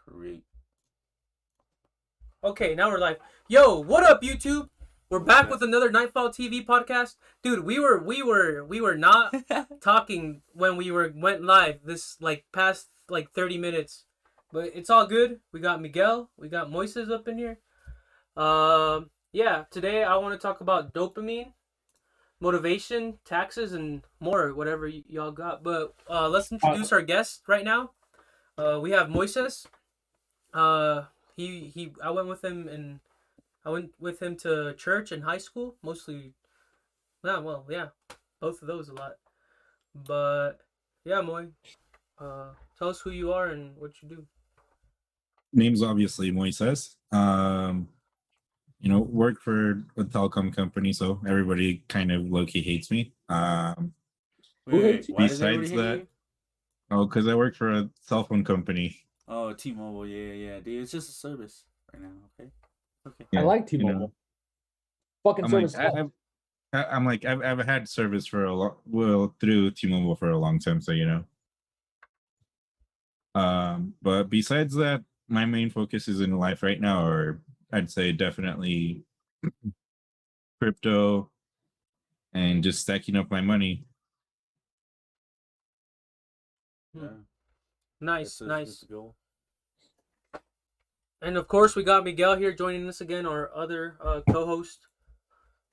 Create. Okay, now we're live. Yo, what up, YouTube? We're back with another Nightfall TV podcast, dude. We were not talking when we went live. This past 30 minutes, but it's all good. We got Miguel, we got Moises up in here. Yeah. Today I want to talk about dopamine, motivation, taxes, and more. Whatever y'all got. But let's introduce our guest right now. We have Moises. I went with him to church and high school, mostly. Yeah, both of those a lot. But yeah, Moy, tell us who you are and what you do. Name's obviously Moises. Work for a telecom company, so everybody kind of low-key hates me. Wait, why does Besides everybody hate that, because I work for a cell phone company. Oh, T-Mobile, yeah, dude. It's just a service right now, okay? Yeah, I like T-Mobile. Fucking service. I've had service for through T-Mobile for a long time, so But besides that, my main focus is in life right now, or I'd say definitely crypto and just stacking up my money. Yeah. Nice. That's the goal. And of course, we got Miguel here joining us again, our other co-host.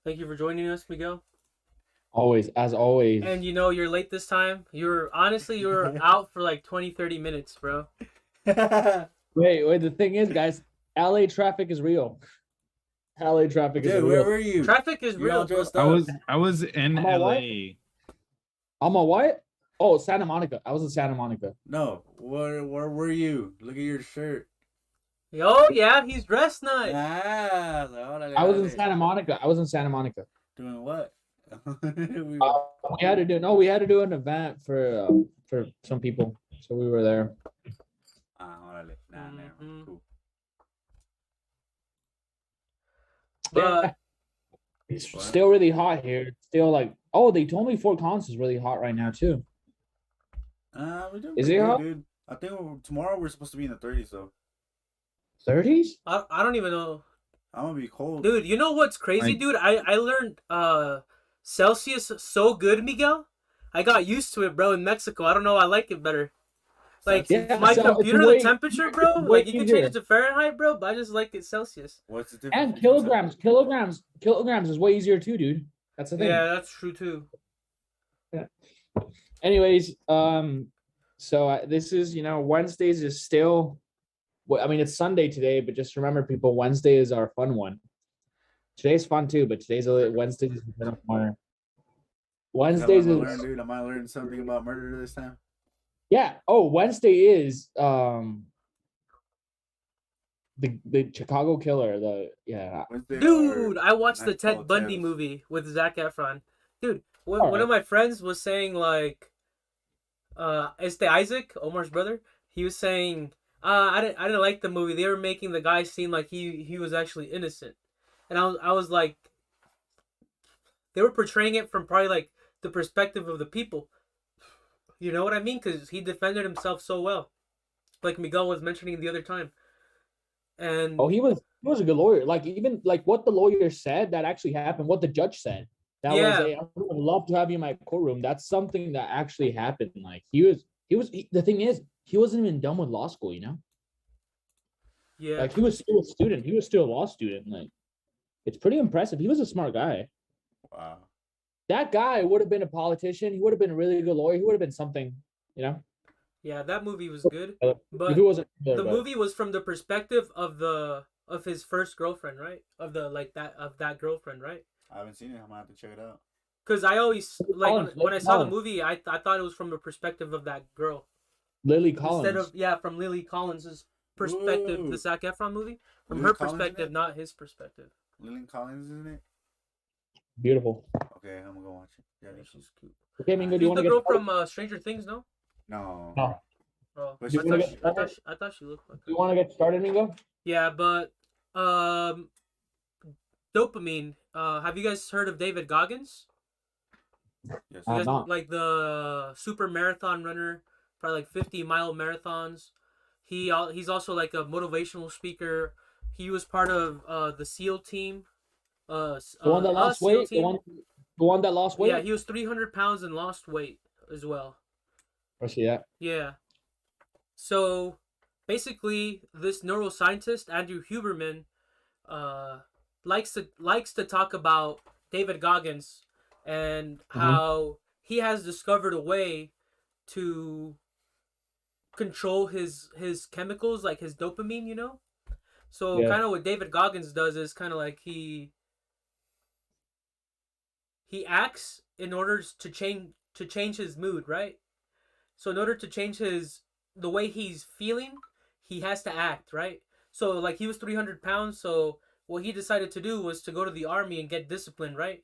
Thank you for joining us, Miguel. Always, as always. And you're late this time. You're out for 20-30 minutes, bro. Wait. The thing is, guys, LA traffic is real. LA traffic is Dude, real. where were you? Traffic is You're all real. dressed I up. was in I'm all LA. I'm a what? Oh, Santa Monica. I was in Santa Monica. No, where were you? Look at your shirt. Oh yeah, he's dressed nice. I was in Santa Monica. Doing what? We had to do an event for some people, so we were there. Cool. But It's still really hot here. It's still they told me Fort Collins is really hot right now too. We're doing Is pretty it good, hot? dude. I think tomorrow we're supposed to be in the 30s, though. 30s? I don't even know. I'm gonna be cold. Dude, you know what's crazy, dude? I learned Celsius so good, Miguel. I got used to it, bro, in Mexico. I don't know, I like it better. Yeah, my so computer, the temperature, bro, way you can easier. change it to Fahrenheit, bro, but I just like it Celsius. What's the difference? And kilograms is way easier too, dude. That's the thing. Yeah, that's true too. Anyways, so this is, Wednesdays is still, it's Sunday today, but just remember, people, Wednesday is our fun one. Today's fun too, but Wednesdays is more. Wednesdays is. Dude, am I learning something about murder this time? Yeah. Oh, Wednesday is the Chicago killer. Dude, I watched the Ted Nightfall Bundy Tales. movie with Zac Efron. Dude, one of my friends was saying Isaac, Omar's brother. He was saying, I didn't like the movie. They were making the guy seem like he was actually innocent, and I was like, they were portraying it from probably the perspective of the people. You know what I mean? Because he defended himself so well, like Miguel was mentioning the other time. And he was a good lawyer. Even what the lawyer said that actually happened. What the judge said. That was I would love to have you in my courtroom. That's something that actually happened. The thing is, he wasn't even done with law school, Yeah. He was still a student. He was still a law student. It's pretty impressive. He was a smart guy. Wow. That guy would have been a politician. He would have been a really good lawyer. He would have been something, Yeah, that movie was good. But But he wasn't. the movie was from the perspective of his first girlfriend, right? Of that girlfriend, right? I haven't seen it. I'm gonna have to check it out. Because I always when I saw the Collins. movie, I thought it was from the perspective of that girl Lily Collins. instead of from Lily Collins' perspective. Whoa. The Zac Efron movie from Lily her Collins in perspective, it? not his perspective. Lillian Collins, isn't it? Beautiful. Okay, I'm gonna go watch it. Yeah, she's cute. Okay, Mingo, do She's you want the to girl get started? from Stranger Things, no? No. No. Oh, But Do you wanna get I started? thought she looked like Do you want to get started, Mingo? Yeah, but dopamine. Have you guys heard of David Goggins? Yes. You guys, not. the super marathon runner, probably 50-mile marathons. He's also like a motivational speaker. He was part of the SEAL team. The one that lost SEAL weight. team. The one that lost weight. Yeah, he was 300 pounds and lost weight as well. I see that. Yeah. So basically, this neuroscientist Andrew Huberman likes to talk about David Goggins and how he has discovered a way to control his chemicals, like his dopamine, you know. So Yeah. kind of what David Goggins does is kind of like he acts in order to change his mood, right? So in order to change the way he's feeling, he has to act, right? So like he was 300 pounds, so what he decided to do was to go to the army and get disciplined, right?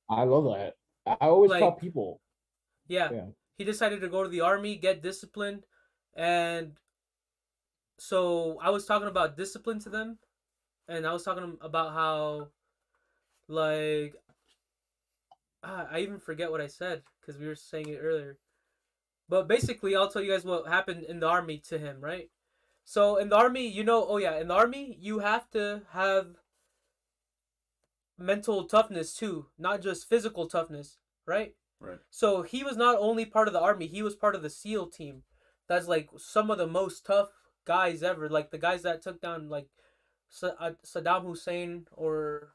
I love that. I always tell Like- people. Yeah. Yeah. He decided to go to the army, get disciplined, and so I was talking about discipline to them, and I was talking about how, like, I even forget what I said because we were saying it earlier. But basically, I'll tell you guys what happened in the army to him, right? So in the army, in the army, you have to have mental toughness too, not just physical toughness, right? Right. So he was not only part of the army, he was part of the SEAL team. That's like some of the most tough guys ever, like the guys that took down like Saddam Hussein, or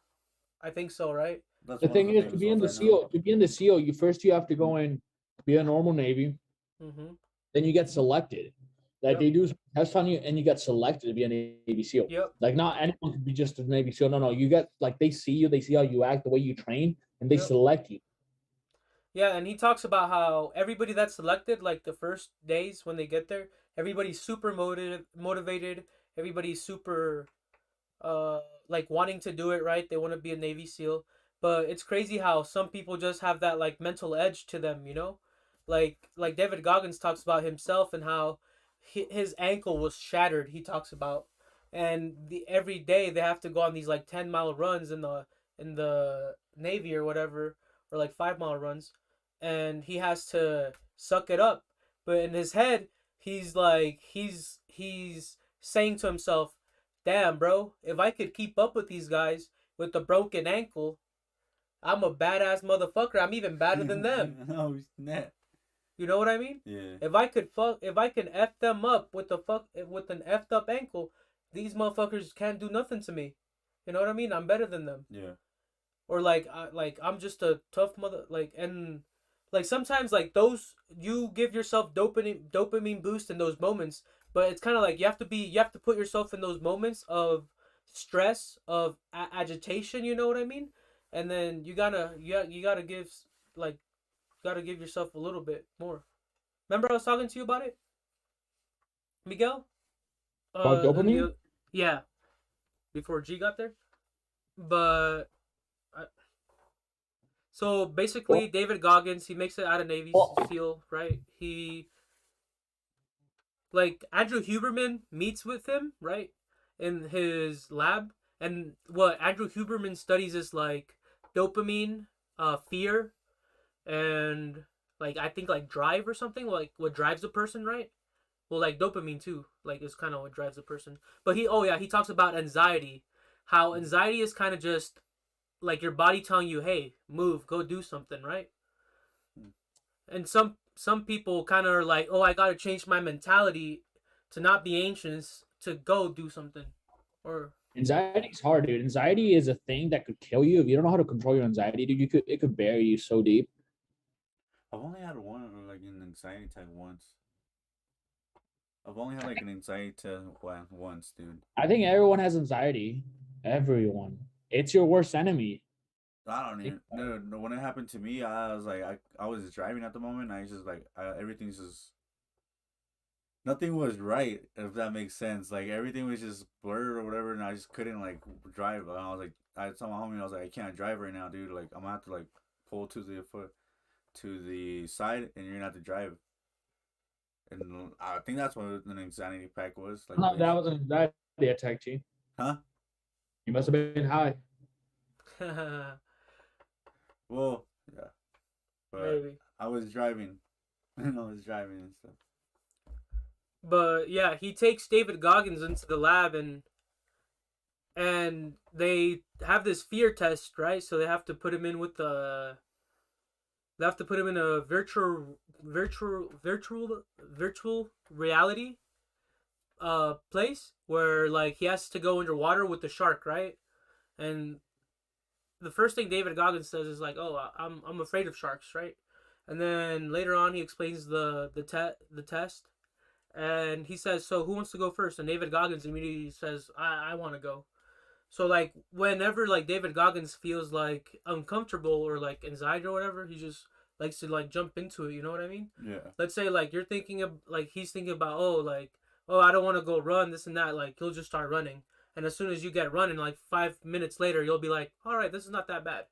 I think so, right? That's The one of thing is, to famous be in the ones I know. SEAL, you have to go in, be a normal Navy, Mm-hmm. then you get selected. Like Yep. they do some test on you, and you get selected to be a Navy SEAL. Yep. Like not anyone can be just a Navy SEAL. No, you get like they see you, they see how you act, the way you train, and they Yep. select you. Yeah, and he talks about how everybody that's selected, like the first days when they get there, everybody's super motivated. Everybody's super, like wanting to do it right. They want to be a Navy SEAL. But it's crazy how some people just have that like mental edge to them, you know? Like David Goggins talks about himself and how his ankle was shattered. He talks about, and every day they have to go on these like 10-mile runs in the Navy or whatever, or like 5-mile runs, and he has to suck it up. But in his head, he's like he's saying to himself, "Damn, bro, if I could keep up with these guys with the broken ankle, I'm a badass motherfucker. I'm even better than them." Oh, snap. You know what I mean? Yeah. If I can f them up with with an effed up ankle, these motherfuckers can't do nothing to me. You know what I mean? I'm better than them. Yeah. Or like I'm just a tough mother, like, and like sometimes like those, you give yourself dopamine boost in those moments, but it's kind of like you have to put yourself in those moments of stress, of agitation, you know what I mean? And then you gotta give, like, gotta give yourself a little bit more. Remember I was talking to you about it, Miguel? About dopamine? Yeah, before G got there. But so basically, Well- David Goggins, he makes it out of Navy Well- SEAL, right? Like Andrew Huberman meets with him, right, in his lab, and what Andrew Huberman studies is like dopamine, fear, and like I think like drive or something, like what drives a person, right? Well, like dopamine too, like is kind of what drives a person. But he talks about anxiety, how anxiety is kind of just like your body telling you, "Hey, move, go do something," right? And some people kind of are like, "Oh, I got to change my mentality to not be anxious, to go do something." Or Anxiety is hard, dude. Anxiety is a thing that could kill you if you don't know how to control your anxiety, dude. It could bury you so deep. I've only had one, like an anxiety attack once. I've only had like an anxiety attack once, dude. I think everyone has anxiety. Everyone. It's your worst enemy. I don't even. No, when it happened to me, I was like, I was driving at the moment. And I just like, everything's just. Nothing was right, if that makes sense. Like everything was just blurred or whatever, and I just couldn't like drive. And I was like, I told my homie, I was like, I can't drive right now, dude. Like I'm gonna have to like pull to the side, and you're gonna have to drive. And I think that's what an anxiety pack was. Like, No, that was an anxiety attack, G. Huh? You must have been high. Well, yeah. But maybe. I was driving. And I was driving and stuff. But yeah, he takes David Goggins into the lab and they have this fear test, right? So they have to put him in with the they have to put him in a virtual reality place where like he has to go underwater with the shark, right? And the first thing David Goggins says is like, "Oh, I'm afraid of sharks," right? And then later on, he explains the test, and he says, "So who wants to go first?" And David Goggins immediately says, "I want to go." So like whenever like David Goggins feels like uncomfortable or like anxiety or whatever, he just likes to like jump into it. You know what I mean? Yeah. Let's say like you're thinking of like he's thinking about oh I don't want to go run this and that. Like he'll just start running, and as soon as you get running, like 5 minutes later, you'll be like, all right, this is not that bad.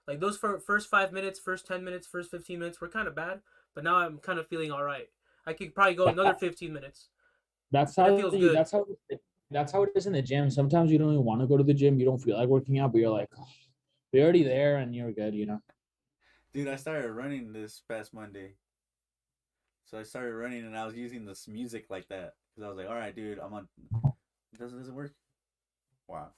Like those first 5 minutes, first 10 minutes, first 15 minutes were kind of bad, but now I'm kind of feeling all right. I could probably go another 15 minutes. That's And how it feels good. that's how it is in the gym. Sometimes you don't even want to go to the gym. You don't feel like working out, but you're like, oh, you're already there and you're good, you know. Dude, I started running this past Monday. So I started running and I was using this music like that. Because I was like, all right, dude, I'm on. Doesn't work? Wow.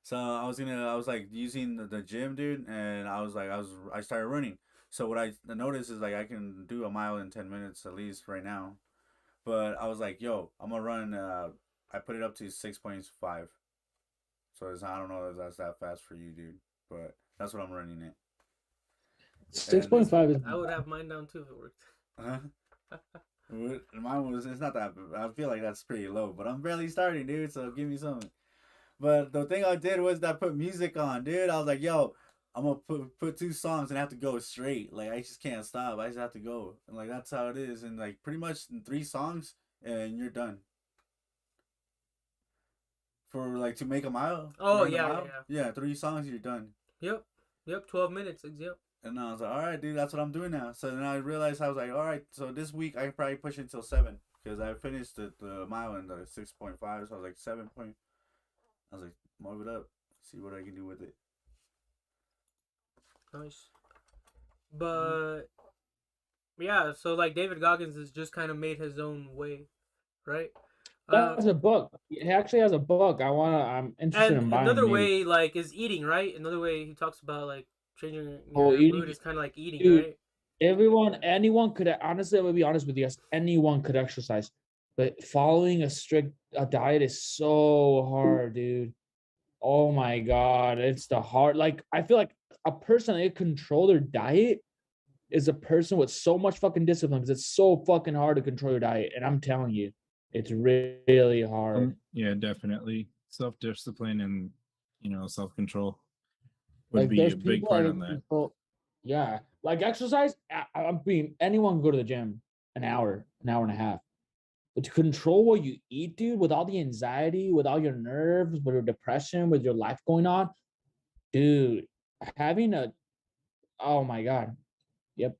So I was like using the gym, dude, and I started running. So what I noticed is like I can do a mile in 10 minutes at least right now. But I was like, yo, I'm gonna run. I put it up to 6.5. So I don't know if that's that fast for you, dude. But that's what I'm running it. 6.5 is. I would have mine down too if it worked. Mine was. It's not that. I feel like that's pretty low, but I'm barely starting, dude. So give me something. But the thing I did was that I put music on, dude. I was like, yo, I'm gonna put 2 songs and I have to go straight. Like I just can't stop. I just have to go. And like that's how it is. And like pretty much in 3 songs and you're done. For like to make a mile. Oh to yeah, run a mile, yeah. Yeah, 3 songs you're done. Yep. 12 minutes. Yep. And I was like, all right, dude, that's what I'm doing now. So then I realized I was like, all right, so this week I can probably push it until 7 because I finished the mile in the 6.5. So I was like 7 point. I was like, move it up, see what I can do with it. Nice. But yeah, so like David Goggins has just kind of made his own way, right? That's a book. He actually has a book. I'm interested in buying. Another maybe. way like is eating, right? Another way he talks about like changing Oh, your eating- mood is kind of like eating, dude, right? Anyone could honestly. I'm gonna be honest with you guys. Anyone could exercise, but following a diet is so hard, dude. Oh my god, it's the hard. Like I feel like a person that can control their diet is a person with so much fucking discipline because it's so fucking hard to control your diet. And I'm telling you, it's really hard. Yeah, definitely. Self-discipline and self-control would Like be there's a big people part that on that. yeah, like exercise. I'm being anyone can go to the gym an hour and a half. But to control what you eat, dude, with all the anxiety, with all your nerves, with your depression, with your life going on, dude, having oh my God. Yep.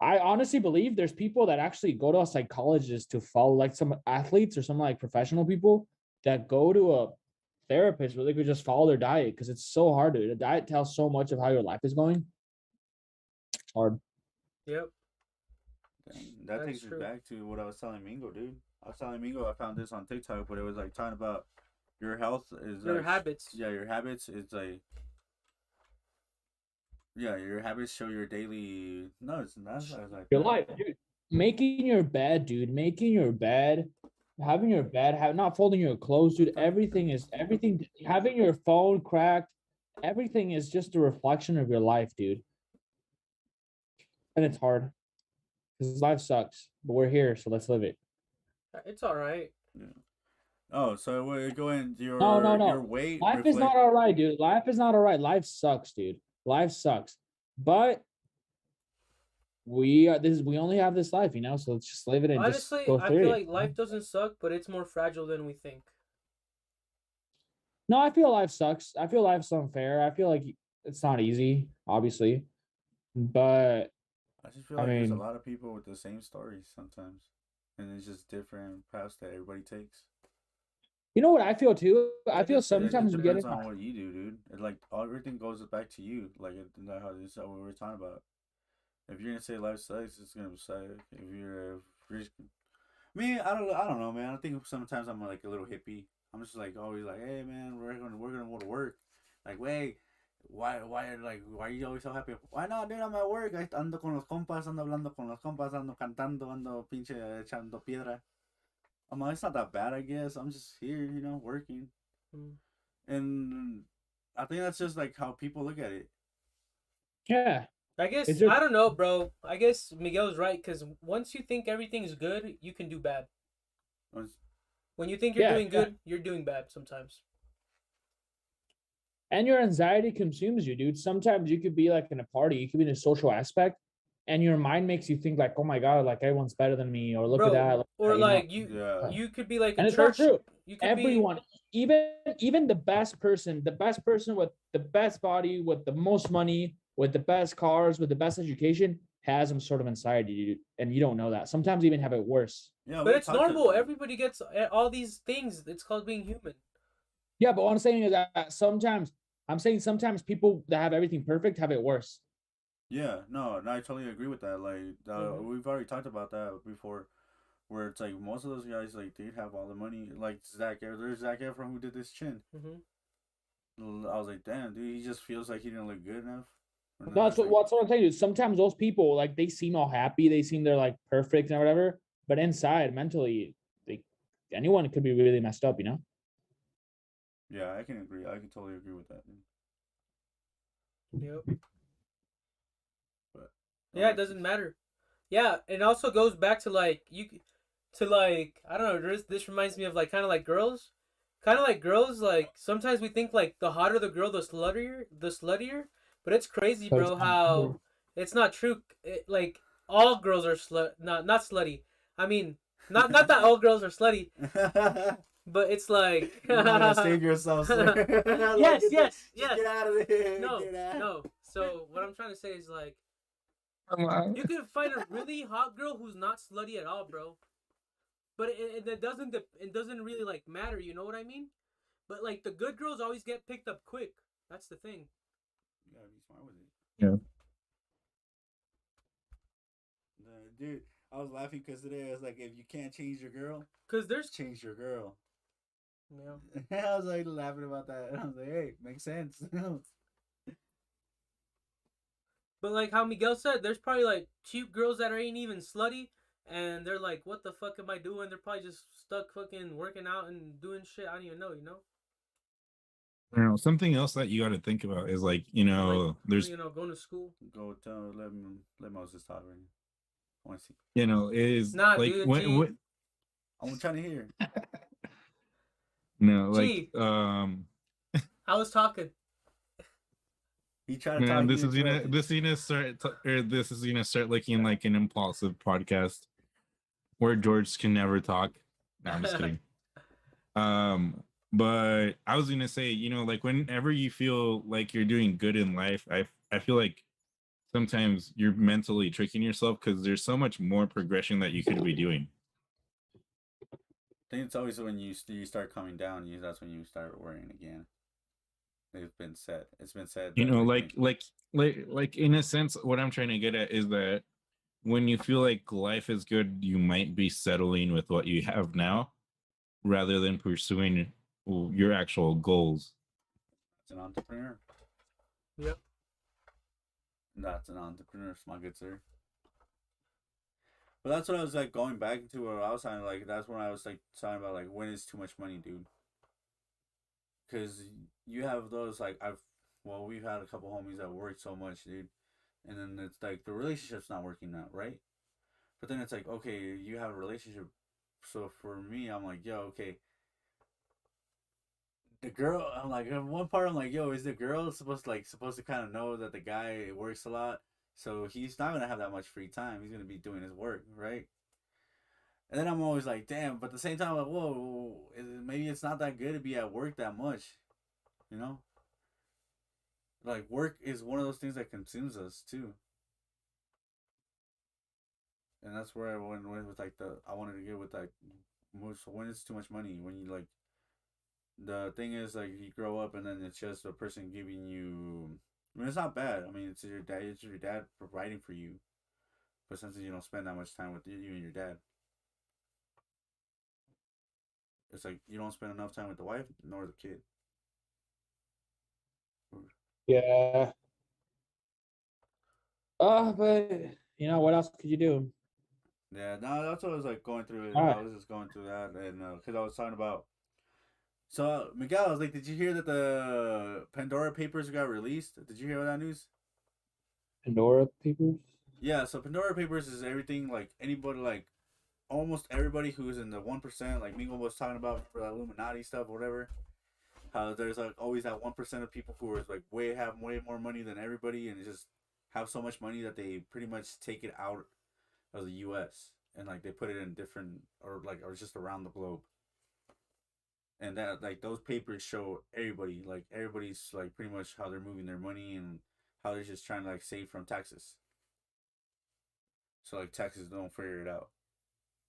I honestly believe there's people that actually go to a psychologist to follow, like some athletes or some like professional people that go to a therapist where they could just follow their diet because it's so hard, dude. The diet tells so much of how your life is going. It's hard. Yep. Dang, that That's takes true. me back to what I was telling Mingo, dude. I was telling Mingo I found this on TikTok, but it was like talking about your health is Your like, habits. Yeah, your habits. It's like, yeah, your habits show your daily. No, it's not. It's like Your that. life, dude. Making your bed, dude. Making your bed, having your bed, not folding your clothes, dude. Everything. Having your phone cracked, everything is just a reflection of your life, dude. And it's hard because life sucks, but we're here, so let's live it. It's all right. Yeah. Oh, so we're going your No. your weight. Life is not all right, dude. Life is not all right. Life sucks, dude. Life sucks. But we only have this life, so let's just live it and Honestly, just go I through feel it. like life doesn't suck, but it's more fragile than we think. No, I feel life sucks. I feel life's unfair. I feel like it's not easy, obviously. But I just feel like there's a lot of people with the same stories sometimes, and it's just different paths that everybody takes. You know what I feel too? I feel sometimes it we get depends it. on what you do, dude. It, like everything goes back to you. Like how this is what we were talking about. If you're gonna say life sucks, it's gonna suck. If you're Me, I don't know, man. I think sometimes I'm like a little hippie. I'm just like always like, hey, man, we're gonna go to work. Like, wait, why are you always so happy? Why not, dude? I'm at work. I ando con los compas, ando hablando con los compas, ando cantando, ando pinche echando piedra. I'm like, it's not that bad, I guess. I'm just here, working. Mm. And I think that's just like how people look at it. Yeah. I guess Is there- I don't know, bro. I guess Miguel's right because once you think everything is good, you can do bad. When you think you're doing good, you're doing bad sometimes. And your anxiety consumes you, dude. Sometimes you could be like in a party, you could be in a social aspect, and your mind makes you think like, oh my god, like everyone's better than me, or look Bro, at that. or like Yeah. you could be like And a it's not church. true. You could Everyone, even the best person with the best body, with the most money, with the best cars, with the best education, has some sort of anxiety, dude, and you don't know that. Sometimes even have it worse. Yeah, but it's normal. Everybody gets all these things. It's called being human. Yeah, but what I'm saying is that sometimes people that have everything perfect have it worse. Yeah, no, I totally agree with that. Like, we've already talked about that before, where it's like most of those guys, like, they have all the money. Like there's Zac Efron who did this chin. Mm-hmm. I was like, damn, dude, he just feels like he didn't look good enough. No, that's what I'm saying. Sometimes those people, like, they seem all happy, they seem they're like perfect and whatever, but inside, mentally, anyone could be really messed up, you know? Yeah, I can agree. I can totally agree with that. Yep. But yeah, it doesn't matter. Yeah, it also goes back to like I don't know. This reminds me of like kind of like girls. Like sometimes we think like the hotter the girl, the sluttier. But it's crazy, bro. How it's not true. Like all girls are not slutty. I mean, not that all girls are slutty. But it's like you want to save yourself, sir. Yes. Get out of there. No. So what I'm trying to say is like, you could find a really hot girl who's not slutty at all, bro. But it doesn't really like matter. You know what I mean? But like the good girls always get picked up quick. That's the thing. You gotta be smart with it. Yeah. Dude, I was laughing because today I was like, if you can't change your girl, change your girl. Yeah. I was like laughing about that. I was like, hey, makes sense. But like how Miguel said, there's probably like cute girls that ain't even slutty, and they're like, what the fuck am I doing? They're probably just stuck fucking working out and doing shit I don't even know, you know? I don't know. Something else that you got to think about is like, Like, there's, going to school. Go tell let Moises talk right now. I want to see. is Nah, like dude, when I'm trying to hear. no, like Gee. I was talking. He tried to man, talk. this is gonna start looking like an impulsive podcast where George can never talk. No, I'm just kidding. But I was gonna say, like whenever you feel like you're doing good in life, I feel like sometimes you're mentally tricking yourself because there's so much more progression that you could be doing. I think it's always when you start coming down, that's when you start worrying again. It's been said. Like in a sense, what I'm trying to get at is that when you feel like life is good, you might be settling with what you have now rather than pursuing your actual goals. That's an entrepreneur. Yep. That's an entrepreneur, my good sir. But that's what I was like going back to what I was saying. Like that's when I was like talking about like when is too much money, dude. Because you have those like we've had a couple homies that work so much, dude, and then it's like the relationship's not working out, right? But then it's like, okay, you have a relationship. So for me, I'm like, yo, okay. The girl, I'm like, at one part, I'm like, yo, is the girl supposed to kind of know that the guy works a lot, so he's not gonna have that much free time. He's gonna be doing his work, right? And then I'm always like, damn. But at the same time, I'm like, whoa, maybe it's not that good to be at work that much, you know? Like work is one of those things that consumes us too. And that's where I went with like I wanted to get with like when it's too much money, when you like the thing is like you grow up and then it's just a person giving you. I mean, it's not bad. I mean, it's your dad providing for you, but sometimes you don't spend that much time with you and your dad. it's like you don't spend enough time with the wife nor the kid. Yeah. But you know what else could you do? Yeah, no, that's what I was like going through it. All I right. was just going through that, and because I was talking about. So Miguel, I was like, did you hear that the Pandora Papers got released? Did you hear that news? Pandora Papers. Yeah, so Pandora Papers is everything like anybody like almost everybody who's in the 1%, like Mingo was talking about for that Illuminati stuff, or whatever. How there's like always that 1% of people who are like have way more money than everybody, and just have so much money that they pretty much take it out of the U.S. and like they put it in different or just around the globe. And that like those papers show everybody like everybody's like pretty much how they're moving their money and how they're just trying to like save from taxes. So like taxes don't figure it out.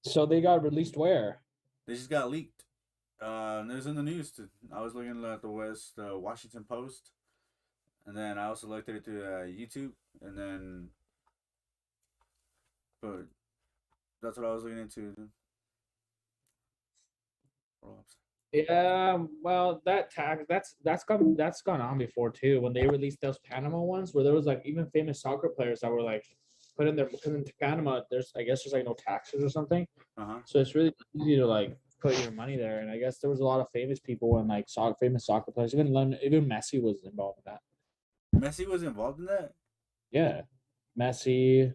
So they got released where? They just got leaked. And it was in the news. I was looking at the Washington Post, and then I also looked at it through YouTube, and then, but that's what I was looking into. Yeah, well, that tax that's gone on before too. When they released those Panama ones, where there was like even famous soccer players that were like put into Panama. I guess there's like no taxes or something. So it's really easy to like put your money there. And I guess there was a lot of famous people and like famous soccer players. Even Messi was involved in that. Messi was involved in that? Yeah, Messi.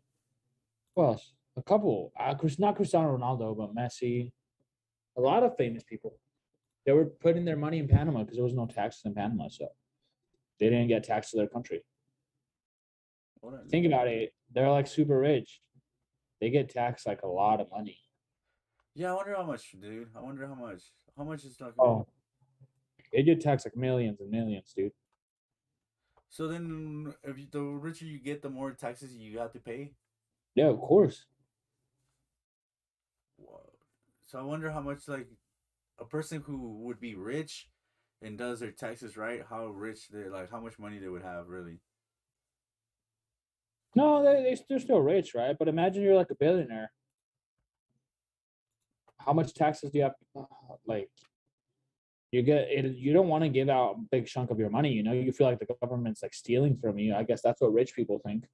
Who else? A couple. Not Cristiano Ronaldo, but Messi. A lot of famous people. They were putting their money in Panama because there was no taxes in Panama, so they didn't get taxed to their country. Think about it. They're like super rich. They get taxed like a lot of money. Yeah, I wonder how much, dude. I wonder how much. How much is talking? Oh, they get taxed like millions and millions, dude. So then, the richer you get, the more taxes you have to pay. Yeah, of course. Whoa. So I wonder how much like a person who would be rich and does their taxes right, how rich they like, how much money they would have really. No, they're still rich, right? But imagine you're like a billionaire. How much taxes do you have? Like, you don't want to give out a big chunk of your money. You know, you feel like the government's like stealing from you. I guess that's what rich people think.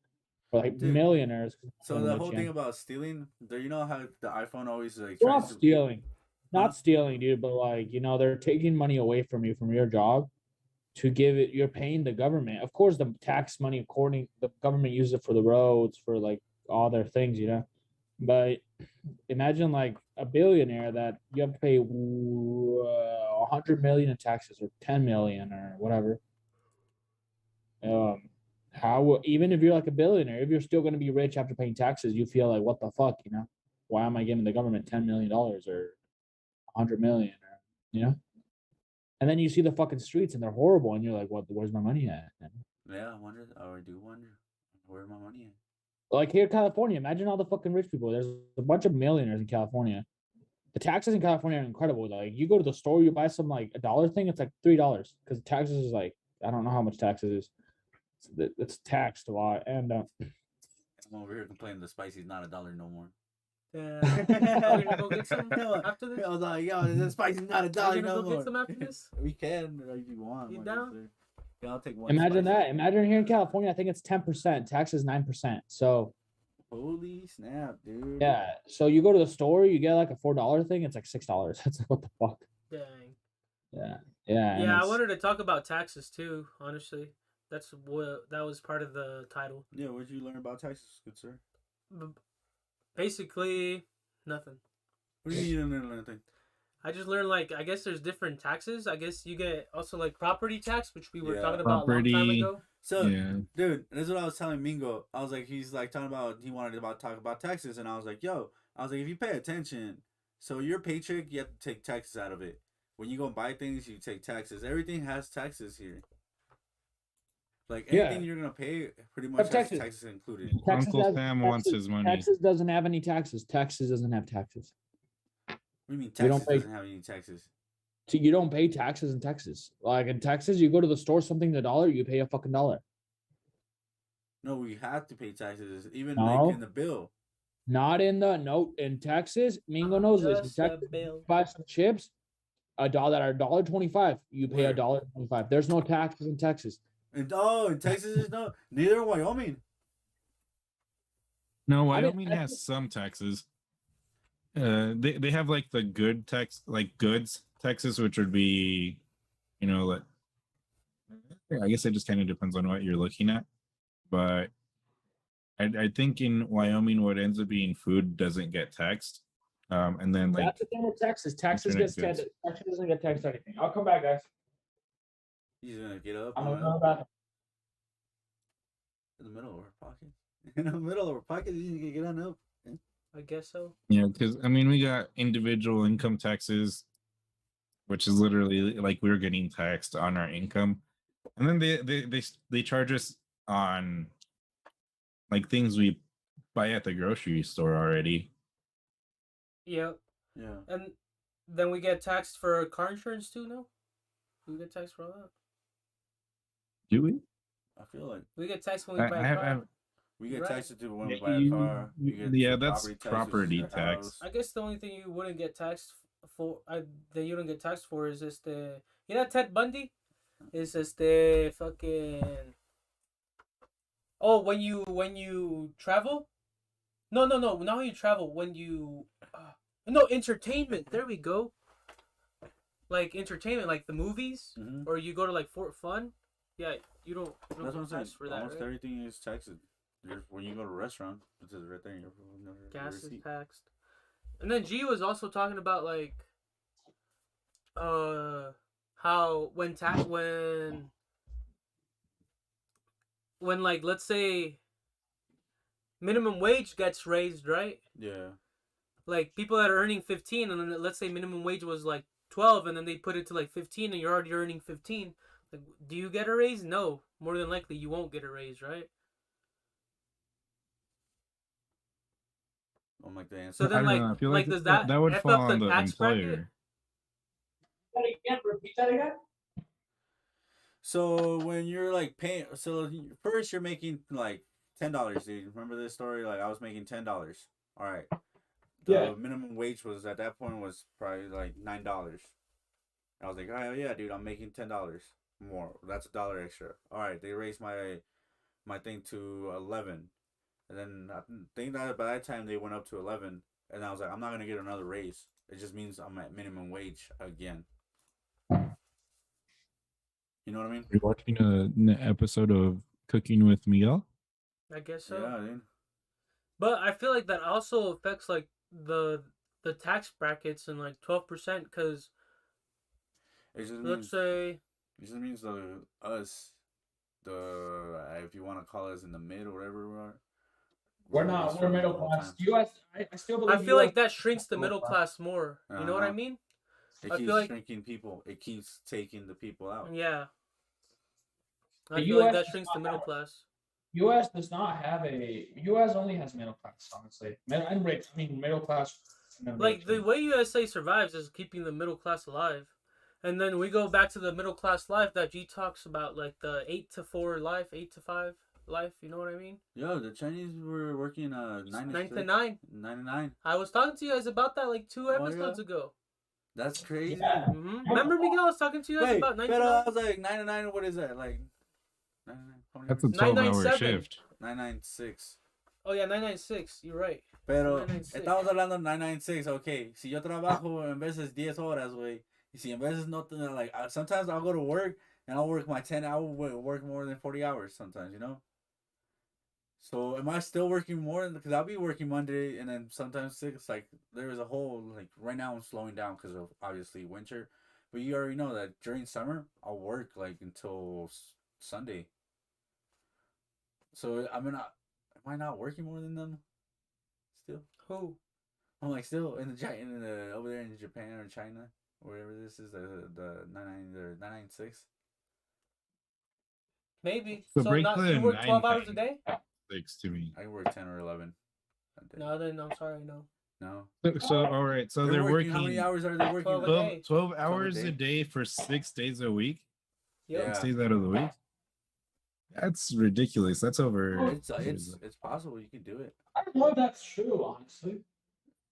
Or like millionaires. So the whole thing about stealing, you know how the iPhone always like not stealing. Not stealing, dude, but like, you know, they're taking money away from you from your job to give it. You're paying the government. Of course, the tax money, the government uses it for the roads, for like all their things, you know. But imagine like a billionaire that you have to pay 100 million in taxes or 10 million or whatever. How even if you're like a billionaire, if you're still going to be rich after paying taxes, you feel like, what the fuck, you know? Why am I giving the government $10 million or 100 million, or, you know? And then you see the fucking streets and they're horrible, and you're like, "What? Where's my money at?" Yeah, I wonder. I do wonder where's my money at. Like here in California, imagine all the fucking rich people. There's a bunch of millionaires in California. The taxes in California are incredible. Like you go to the store, you buy some like $1 thing, it's like $3 because taxes is like, I don't know how much taxes is. It's taxed a lot, and I'm over here complaining the spicy's not $1 no more. Yeah. Are we gonna go get some after this? I was like, yo, the spicy's not $1 no more. Get some after this? We can if you want. You down? Yeah, I'll take one. Imagine that. Imagine here in California, I think it's 10%. Taxes 9%. So holy snap, dude. Yeah. So you go to the store, you get like a $4 thing, it's like $6. It's like, what the fuck? Dang. Yeah. Yeah. Yeah, I wanted to talk about taxes too, honestly. That was part of the title. Yeah, what did you learn about taxes, good sir? Basically, nothing. What do you mean you didn't learn anything? I just learned, like, I guess there's different taxes. I guess you get also, like, property tax, which we were talking about a long time ago. So, dude, this is what I was telling Mingo. I was like, he's like talking about, he wanted to talk about taxes, and I was like, yo, if you pay attention, so your paycheck, you have to take taxes out of it. When you go buy things, you take taxes. Everything has taxes here. Like anything you're gonna pay, pretty much has taxes included. Uncle Sam wants his money. Texas doesn't have any taxes. Texas doesn't have taxes. What do you mean Texas doesn't have any taxes? So you don't pay taxes in Texas. Like in Texas, you go to the store, something's $1, you pay a fucking $1. No, we have to pay taxes, even like in the bill. Not in the in Texas. Mingo knows this. In Texas, buy some chips. $1.25. You pay Where? $1.25. There's no taxes in Texas. And in Texas is no, neither in Wyoming. No, I mean, Wyoming has some taxes. They have like the good tax, like goods taxes, which would be, like, I guess it just kind of depends on what you're looking at. But I think in Wyoming, what ends up being food doesn't get taxed. And then like That's the thing with Texas. Texas internet gets goods. Texas doesn't get taxed or anything. I'll come back, guys. He's gonna get up I'm and gonna up go back. in the middle of our pocket. In the middle of our pocket, he's gonna get on up. I guess so. Yeah, because I mean we got individual income taxes, which is literally like we're getting taxed on our income, and then they charge us on like things we buy at the grocery store already. Yep. Yeah. And then we get taxed for car insurance too. No, we get taxed for all that. Do we? I feel like We get taxed when we buy a car. we get Right. taxed to when we Yeah, buy a car. You get yeah, the that's taxes, property your tax. house. I guess the only thing you wouldn't get taxed for, that you don't get taxed for, is just the, Ted Bundy, is just the fucking. Oh, when you travel. No, not when you travel. When you, no, entertainment. There we go. Like entertainment, like the movies, Mhm. or you go to like Fort Fun. Yeah, you don't That's what get I'm saying. taxed for that. Almost Right? everything is taxed. When you go to a restaurant, it's right there. Your Gas is receipt. taxed. And then G was also talking about like how when like let's say minimum wage gets raised, right? Yeah. Like people that are earning 15, and then let's say minimum wage was like 12, and then they put it to like 15, and you're already earning 15. Like, do you get a raise? No, more than likely you won't get a raise, right? I'm like the answer. So then, I don't like, know. I feel like like does that would F fall up on the the tax bracket? employer. Repeat that again. So when you're like paying, so first you're making like $10, dude. Remember this story? Like I was making $10. All right. The Yeah. minimum wage was at that point was probably like $9. I was like, oh yeah, dude, I'm making $10 more. That's $1 extra. All right, they raised my thing to 11, and then I think that by that time they went up to 11, and I was like, I'm not gonna get another raise. It just means I'm at minimum wage again. You know what I mean? You're watching an episode of Cooking with Miguel. I guess so. Yeah, dude. But I feel like that also affects like the tax brackets and like 12%, because It just let's say it just means us, if you want to call us in the mid or whatever we are. We're not. We're middle class. US. I still believe. I feel US like that shrinks the middle class more. You know what I Uh-huh. mean? It I keeps feel like- shrinking people. It keeps taking the people out. Yeah. I The feel like US that is shrinks the not middle that- class. US does not have a. US only has middle class, honestly. And rich. I mean, middle class. and then Like rich. the way USA survives is keeping the middle class alive. And then we go back to the middle class life that G talks about, like the 8 to 4 life, 8 to 5 life. You know what I mean? Yo, the Chinese were working 9 to 9. 9 to 9. I was talking to you guys about that like 2 Oh, episodes yeah? ago. That's crazy. Yeah. Remember, Miguel? I was talking to you guys Wait, about 9 but to I 9. was like 9 to 9. What is that? Like 9 to 9. How many That's a hours? 12-hour 997. shift. 996. Oh yeah, 996. You're right. Pero 996. estamos hablando de 996. Okay, si yo trabajo en veces 10 horas, güey. Y si en veces no, like sometimes I'll go to work and I'll work my 10 hour, work more than 40 hours sometimes, you know. So am I still working more? Because I'll be working Monday and then sometimes 6. Like there is a whole like right now I'm slowing down because of obviously winter. But you already know that during summer I'll work like until Sunday. So am I not working more than them? Still, Who? I'm like still in the over there in Japan or China, wherever this is the 996. Maybe. So So break not the you work 12 hours a 9-9. day? 6 to me. I work 10 or 11. a day. No, then I'm sorry, no. No. So all right, so they're working How many hours are they working? 12 a like? day. 12 hours day. a day for 6 days a week. Yep. Yeah. 6 days out of the week. That's ridiculous. That's over. It's possible you can do it. I don't know if that's true, honestly.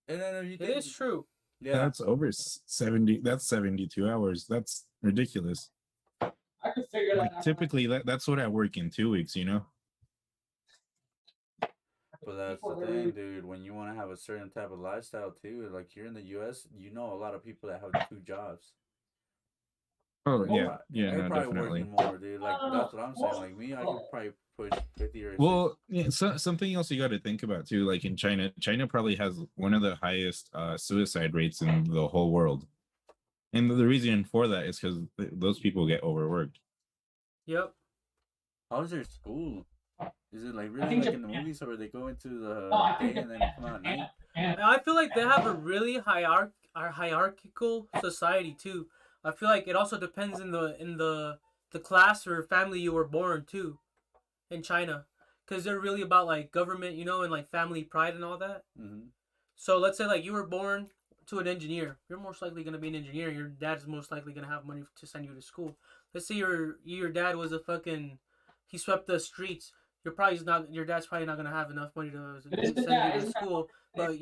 And then if you It is true. Yeah. That's over 70. That's 72 hours. That's ridiculous. I could figure Like that out. typically that's what I work in 2 weeks, you know? But that's the thing, dude. When you want to have a certain type of lifestyle too, like here in the U.S., you know a lot of people that have 2 jobs. Oh They're yeah, pro- yeah, they're no, probably definitely. working more, dude. Like that's what I'm saying. Like me, I could probably push 50 or 60. Well, yeah, something else you got to think about too. Like in China probably has one of the highest suicide rates in the whole world, and the reason for that is because those people get overworked. Yep. How's their school? Is it like really think like in the Japan. movies, or they go into the I day think and then come out at night? I feel like they have a really hierarchical society too. I feel like it also depends in the class or family you were born to in China, because they're really about like government, you know, and like family pride and all that. Mm-hmm. So let's say like you were born to an engineer, you're most likely gonna be an engineer. Your dad's most likely gonna have money to send you to school. Let's say your dad was a fucking, he swept the streets. Your dad's probably not gonna have enough money to send you to school, but he's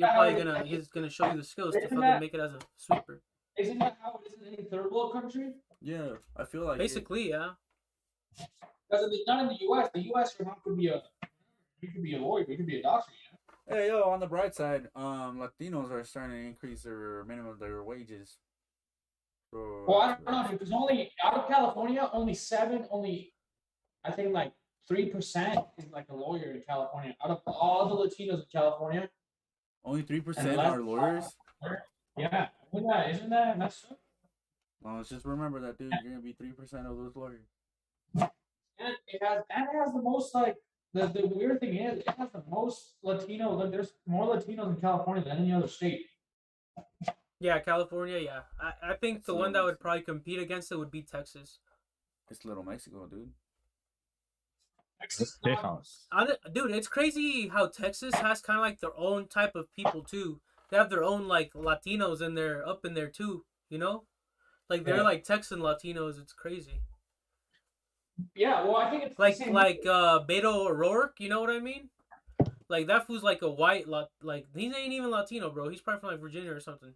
gonna show you the skills to fucking make it as a sweeper. Isn't that how it is in any third world country? Yeah, I feel like Basically, yeah. Because not in the U.S. The U.S. your mom could be a lawyer, you could be a doctor. You know? Hey, yo, on the bright side, Latinos are starting to increase their wages. So, Well, I don't know because only out of California, I think like 3% is like a lawyer in California. Out of all the Latinos in California, only 3% are lawyers. Yeah, isn't that messed up? Well, let's just remember that, dude. You're gonna be 3% of those lawyers. And it has the most like the weird thing is it has the most Latino. Like, there's more Latinos in California than any other state. Yeah, California. Yeah, I think It's the one that would probably compete against it would be Texas. It's Little Mexico, dude. Texas, Dude, it's crazy how Texas has kind of like their own type of people too. They have their own like Latinos in there, up in there too. You know, like they're like Texan Latinos. It's crazy. Yeah, well, I think it's like Beto O'Rourke. You know what I mean? Like that fool's like a white like he ain't even Latino, bro. He's probably from like Virginia or something.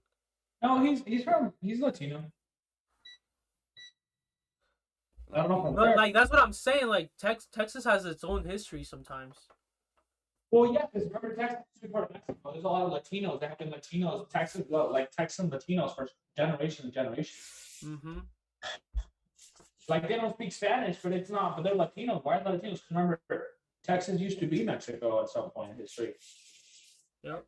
No, he's Latino. I don't know. But like that's what I'm saying. Like Texas has its own history sometimes. Well, yeah, because remember Texas is part of Mexico. There's a lot of Latinos. There have been Latinos, Texan Latinos for generation to generation. Mm-hmm. Like they don't speak Spanish, but it's not. But they're Latinos. Why are they Latinos? Because remember, Texas used to be Mexico at some point in history. Yep.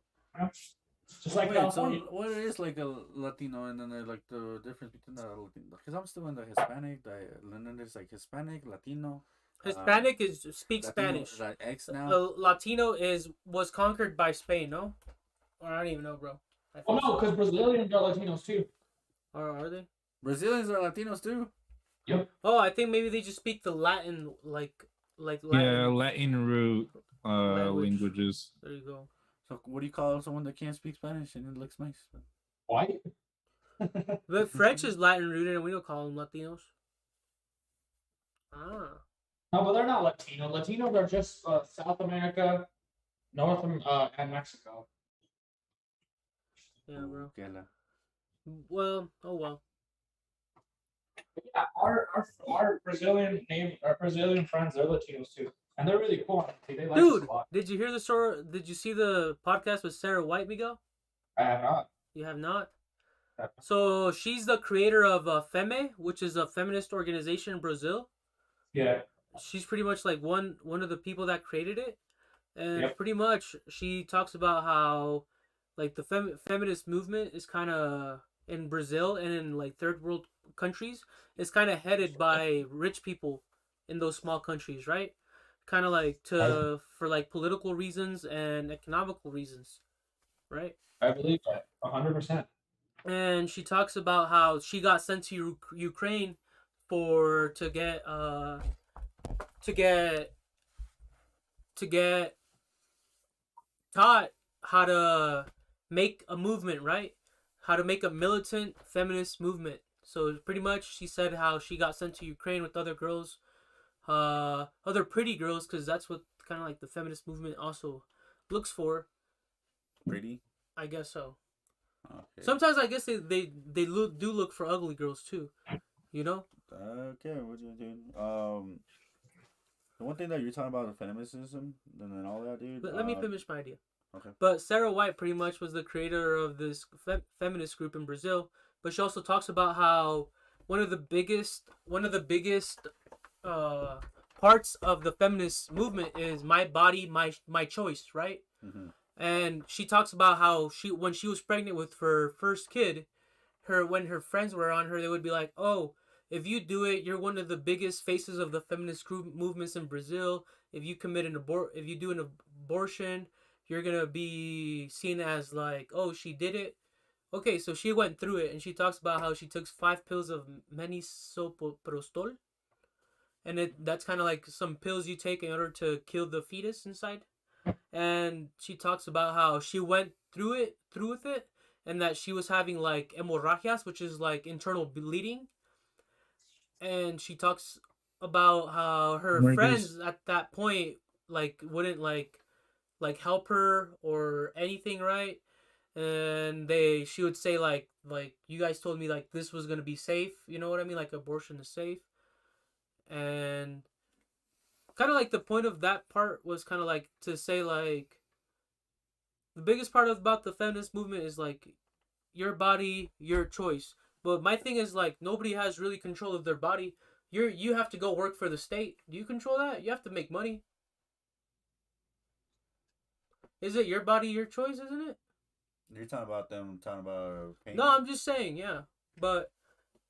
Just like California. So what is like a Latino, and then there's like the difference between the Latino? Because I'm still in the Hispanic. And then there's like Hispanic, Latino. Hispanic speaks Latino, Spanish. like X now. Latino was conquered by Spain, no? Or I don't even know, bro. Oh no, because Brazilians are Latinos too. Or are they? Brazilians are Latinos too. Yep. Oh, I think maybe they just speak the Latin, like Latin. Yeah, Latin root languages. There you go. So what do you call someone that can't speak Spanish and it looks nice? White. But French is Latin rooted, and we don't call them Latinos. Ah. No, but they're not Latino. Latinos are just South America, and Mexico. Yeah, bro. Okay, Well, oh well. Yeah, our Brazilian friends, they're Latinos too, and they're really cool. They like Dude, us a lot. did you hear the story? Did you see the podcast with Sarah White, Miguel? I have not. You have not? So she's the creator of Feme, which is a feminist organization in Brazil. Yeah. She's pretty much like one of the people that created it, and Yep. pretty much she talks about how like the feminist movement is kind of in Brazil and in like third world countries is kind of headed by rich people in those small countries, right? Kind of like for like political reasons and economical reasons, right? I believe that 100%. And she talks about how she got sent to Ukraine to get taught how to make a movement, right? How to make a militant feminist movement. So pretty much she said how she got sent to Ukraine with other girls, other pretty girls, because that's what kind of like the feminist movement also looks for. Pretty? I guess so. Okay. Sometimes I guess do look for ugly girls too. You know? Okay, what you doing? The one thing that you're talking about the feminism and then all that, dude. Let me finish my idea. Okay. But Sarah White pretty much was the creator of this feminist group in Brazil. But she also talks about how one of the biggest parts of the feminist movement is my body, my choice, right? Mm-hmm. And she talks about how when she was pregnant with her first kid, when her friends were on her, they would be like, "Oh, if you do it, you're one of the biggest faces of the feminist group movements in Brazil. If you if you do an abortion, you're gonna be seen as like, oh, she did it." Okay, so she went through it, and she talks about how she took 5 pills of misoprostol, and that's kind of like some pills you take in order to kill the fetus inside. And she talks about how she went through with it, and that she was having like hemorragias, which is like internal bleeding. And she talks about how her friends at that point like wouldn't like help her or anything, right? And she would say like you guys told me like this was gonna be safe, you know what I mean, like abortion is safe. And kind of like the point of that part was kind of like to say like the biggest part about the feminist movement is like your body, your choice. But my thing is like nobody has really control of their body. You have to go work for the state. Do you control that? You have to make money. Is it your body, your choice, isn't it? You're talking about pain. No, I'm just saying, yeah. But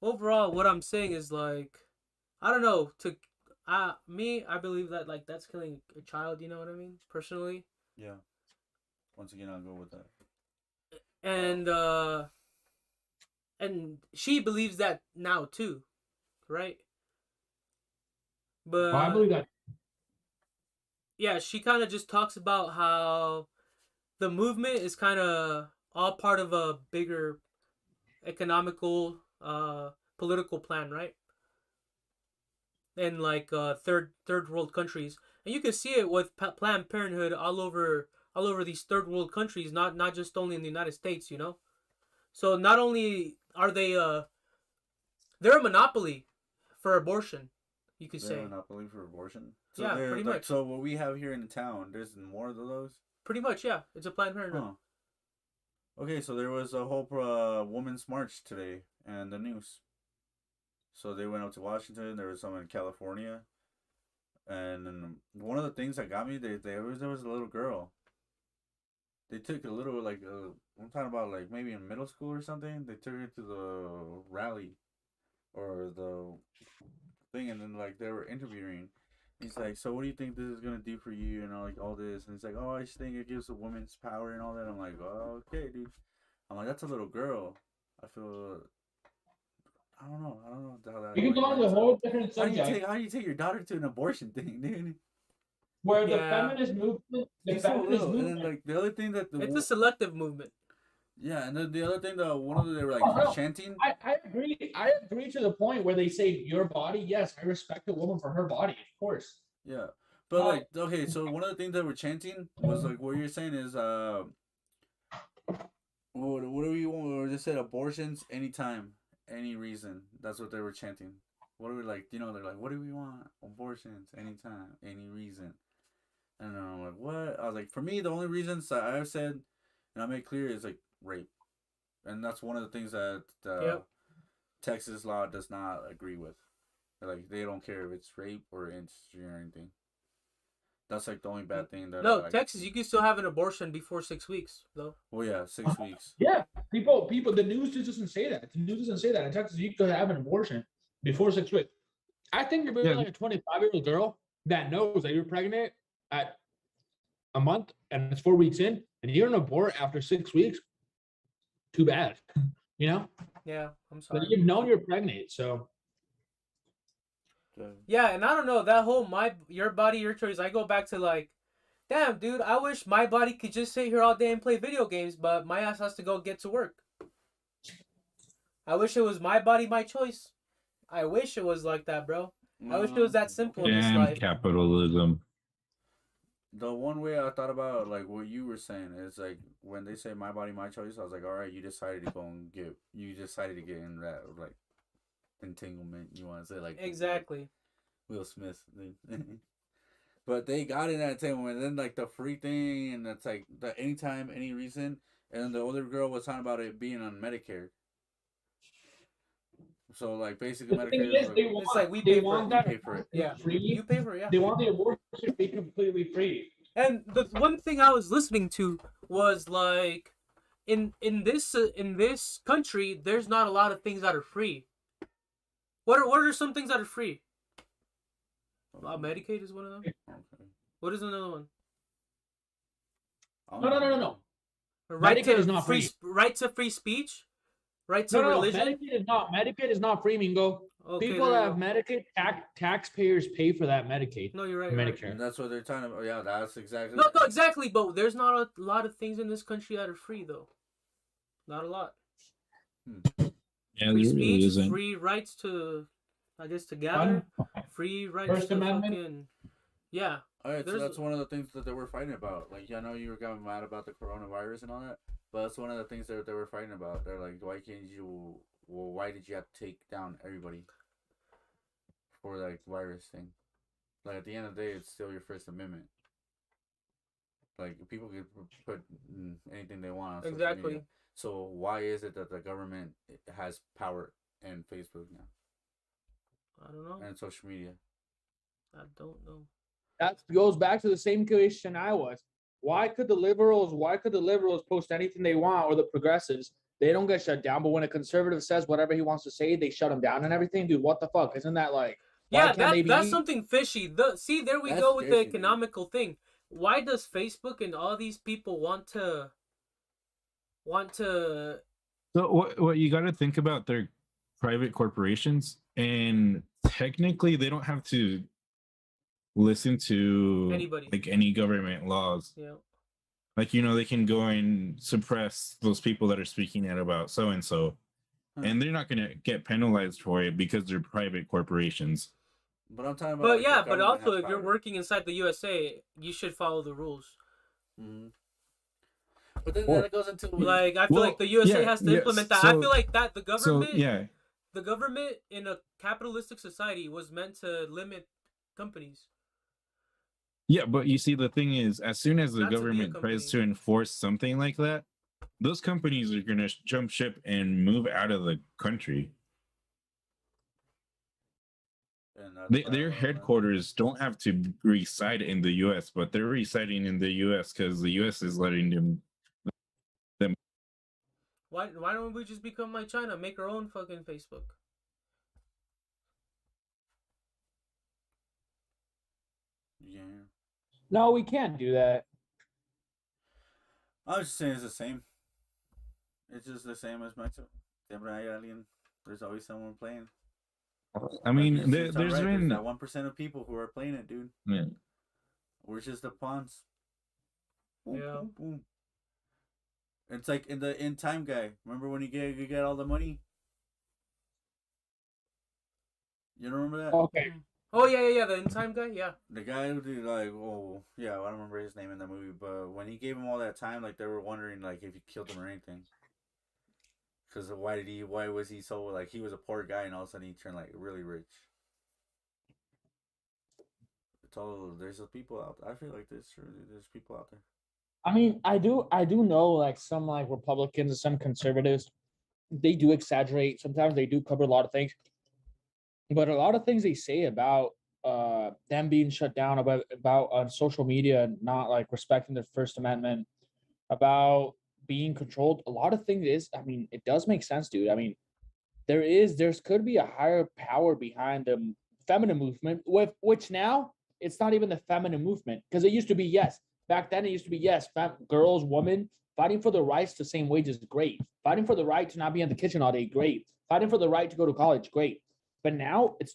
overall, what I'm saying is like, I don't know. I believe that like that's killing a child. You know what I mean? Personally. Yeah. Once again, I'll go with that. And she believes that now too, right? But I believe that. Yeah, she kind of just talks about how the movement is kind of all part of a bigger economical, political plan, right? In like third world countries, and you can see it with Planned Parenthood all over these third world countries, not just only in the United States, you know. So not only are they're a monopoly for abortion, you could say. They're a monopoly for abortion. So yeah, pretty much. So what we have here in the town, there's more of those. Pretty much, yeah. It's a Planned Parenthood. Huh. Okay, so there was a whole women's march today, and the news. So they went up to Washington. There was some in California, and one of the things that got me, there was a little girl. They took a little I'm talking about like maybe in middle school or something. They took her to the rally, or the thing, and then like they were interviewing. He's like, so what do you think this is gonna do for you and all this? And he's like, oh, I just think it gives a woman's power and all that. I'm like, oh, okay, dude. I'm like, that's a little girl. I don't know how that. You can go on a whole different subject. How do you take your daughter to an abortion thing, dude? Where the feminist movement, and then like the other thing that it's a selective movement. Yeah, and then the other thing that one of them, they were like chanting. I agree to the point where they say your body. Yes, I respect a woman for her body, of course. Yeah, but like okay, so one of the things that we're chanting was like what you're saying is what do we want? We just said abortions anytime, any reason. That's what they were chanting. What are we like? You know, they're like, what do we want? Abortions anytime, any reason. And I'm like, what? I was like, for me, the only reasons that I've said, and I made clear, is like rape, and that's one of the things that Texas law does not agree with. Like they don't care if it's rape or industry or anything. That's like the only bad thing that. No, Texas, you can still have an abortion before 6 weeks, though. Well, yeah, 6 weeks. Yeah, people. The news just doesn't say that. The news doesn't say that in Texas. You could have an abortion before 6 weeks. I think you're being like a 25-year-old girl that knows that you're pregnant at a month and it's 4 weeks in, and you're gonna abort after 6 weeks. Too bad, you know. Yeah, I'm sorry. But you've known you're pregnant, so. Yeah, and I don't know that whole your body, your choice. I go back to like, damn, dude. I wish my body could just sit here all day and play video games, but my ass has to go get to work. I wish it was my body, my choice. I wish it was like that, bro. I wish it was that simple in this life. Capitalism. The one way I thought about like what you were saying is like when they say my body, my choice. I was like, all right, you decided to go and get. You decided to get in that like entanglement. You want to say like Exactly. Will Smith. But they got in that entanglement. And then like the free thing, and it's like the anytime, any reason. And the older girl was talking about it being on Medicare. So like basically The thing Medicare is, is they like, It's like we they pay for want it. that pay for it. Yeah, free. you pay for it. Yeah. They want the abortion to be completely free. And the one thing I was listening to was like, in this country, there's not a lot of things that are free. What are some things that are free? Medicaid is one of them. Okay. What is another one? No. Right Medicaid to is not free. Right to free speech. Right to No. religion. Medicaid is not free, Mingo. Okay, People there that you have go. Medicaid, taxpayers pay for that Medicaid. No, you're right. Medicare. You're right. And that's what they're talking about. Yeah, that's exactly. No, exactly. But there's not a lot of things in this country that are free, though. Not a lot. Yeah, Free there really speech, isn't. free rights to, I guess, to gather, free rights First to Amendment? fucking, yeah. All right, so There's- that's one of the things that they were fighting about. Like, I know you were getting mad about the coronavirus and all that, but that's one of the things that they were fighting about. They're like, why can't you? Well, why did you have to take down everybody for like virus thing? Like at the end of the day, it's still your First Amendment. Like people can put anything they want on social Exactly. media. So why is it that the government has power in Facebook now I don't know. and social media? I don't know. That goes back to the same question I was. Why could the liberals post anything they want, or the progressives? They don't get shut down, but when a conservative says whatever he wants to say, they shut him down and everything. Dude, what the fuck? Isn't that like? why Yeah, can't they be that's something fishy. See, there we That's go with the fishy, dude. economical thing. Why does Facebook and all these people want to? So what you got to think about, they're private corporations, and technically they don't have to listen to Anybody. like any government laws. Yeah. Like, you know, they can go and suppress those people that are speaking out about so and so, and they're not going to get penalized for it because they're private corporations. But I'm talking about. But like, yeah, the but government also has if you're power. working inside the USA, you should follow the rules. Mm-hmm. But then Or- that goes into Like I feel Well, like the USA yeah, has to yes, implement that. I so- feel like that the So government, yeah, the government in a capitalistic society was meant to limit companies. yeah, but you see, the thing is, as soon as the Not to be a government tries company. to enforce something like that, those companies are going to jump ship and move out of the country. And that's Their headquarters don't have to reside in the U.S., but they're residing in the U.S. because the U.S. is letting them. Why don't we just become like China, make our own fucking Facebook? Yeah. No, we can't do that. I was just saying it's the same. It's just the same as Mexico. Siempre hay alguien. There's always someone playing. I mean, Like, there's there's been that 1% of people who are playing it, dude. yeah. We're just the pawns. Boom, Yeah. boom, boom. It's like in the In Time guy. Remember when you get all the money? You don't remember that? Okay. Oh yeah. The In Time guy, yeah. The guy who did like, oh yeah, I don't remember his name in the movie, but when he gave him all that time, like they were wondering like if he killed him or anything. Cause why was he so like he was a poor guy and all of a sudden he turned like really rich. It's all there's people out there. I feel like there's people out there. I mean, I do know like some like Republicans and some conservatives, they do exaggerate. Sometimes they do cover a lot of things, but a lot of things they say about them being shut down, about on social media and not like respecting the First Amendment, about being controlled. A lot of things is, I mean, it does make sense, dude. I mean, there could be a higher power behind the feminine movement, with which now it's not even the feminine movement, because it used to be, yes. Back then, it used to be, yes, girls, women, fighting for the rights to same wages, great. Fighting for the right to not be in the kitchen all day, great. Fighting for the right to go to college, great. But now it's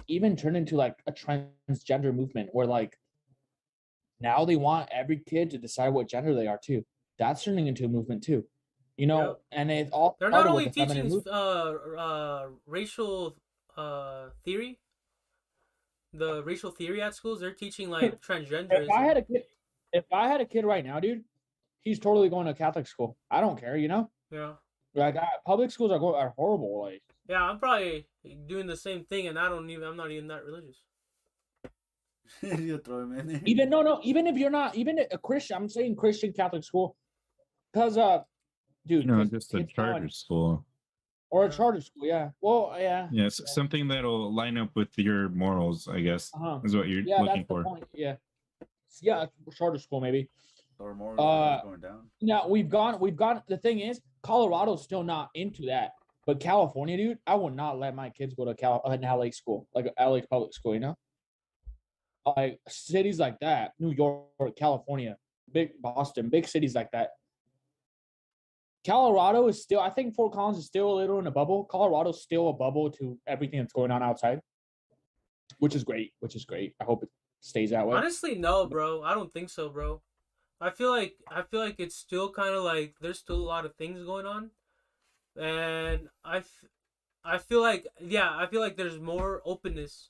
even turned into like a transgender movement where like now they want every kid to decide what gender they are too. That's turning into a movement too, you know. Yep. And it's all They're not started only with the feminine teaching, movement. racial, theory. the racial theory at schools, they're teaching like If I transgenderism. had a kid, if I had a kid right now, dude, he's totally going to Catholic school. I don't care, you know. Yeah. Like public schools are horrible. Like Yeah, I'm probably doing the same thing, and I'm not even that religious. You throw him in there. even if you're not even a Christian, I'm saying Christian Catholic school, because dude, No, 'cause just a kids charter going- school. or a charter school, yeah. Well, yeah. Yes, something that'll line up with your morals, I guess, is what you're Yeah, looking that's the for. point. Yeah, yeah, charter school maybe. Or more going down. Now we've gone. The thing is, Colorado's still not into that, but California, dude, I would not let my kids go to an LA school, like an LA public school, you know. Like cities like that, New York, California, big Boston, big cities like that. Colorado is still, I think Fort Collins is still a little in a bubble. Colorado's still a bubble to everything that's going on outside, which is great. I hope it stays that way. Honestly, no, bro. I don't think so, bro. I feel like it's still kind of like there's still a lot of things going on, and I feel like there's more openness.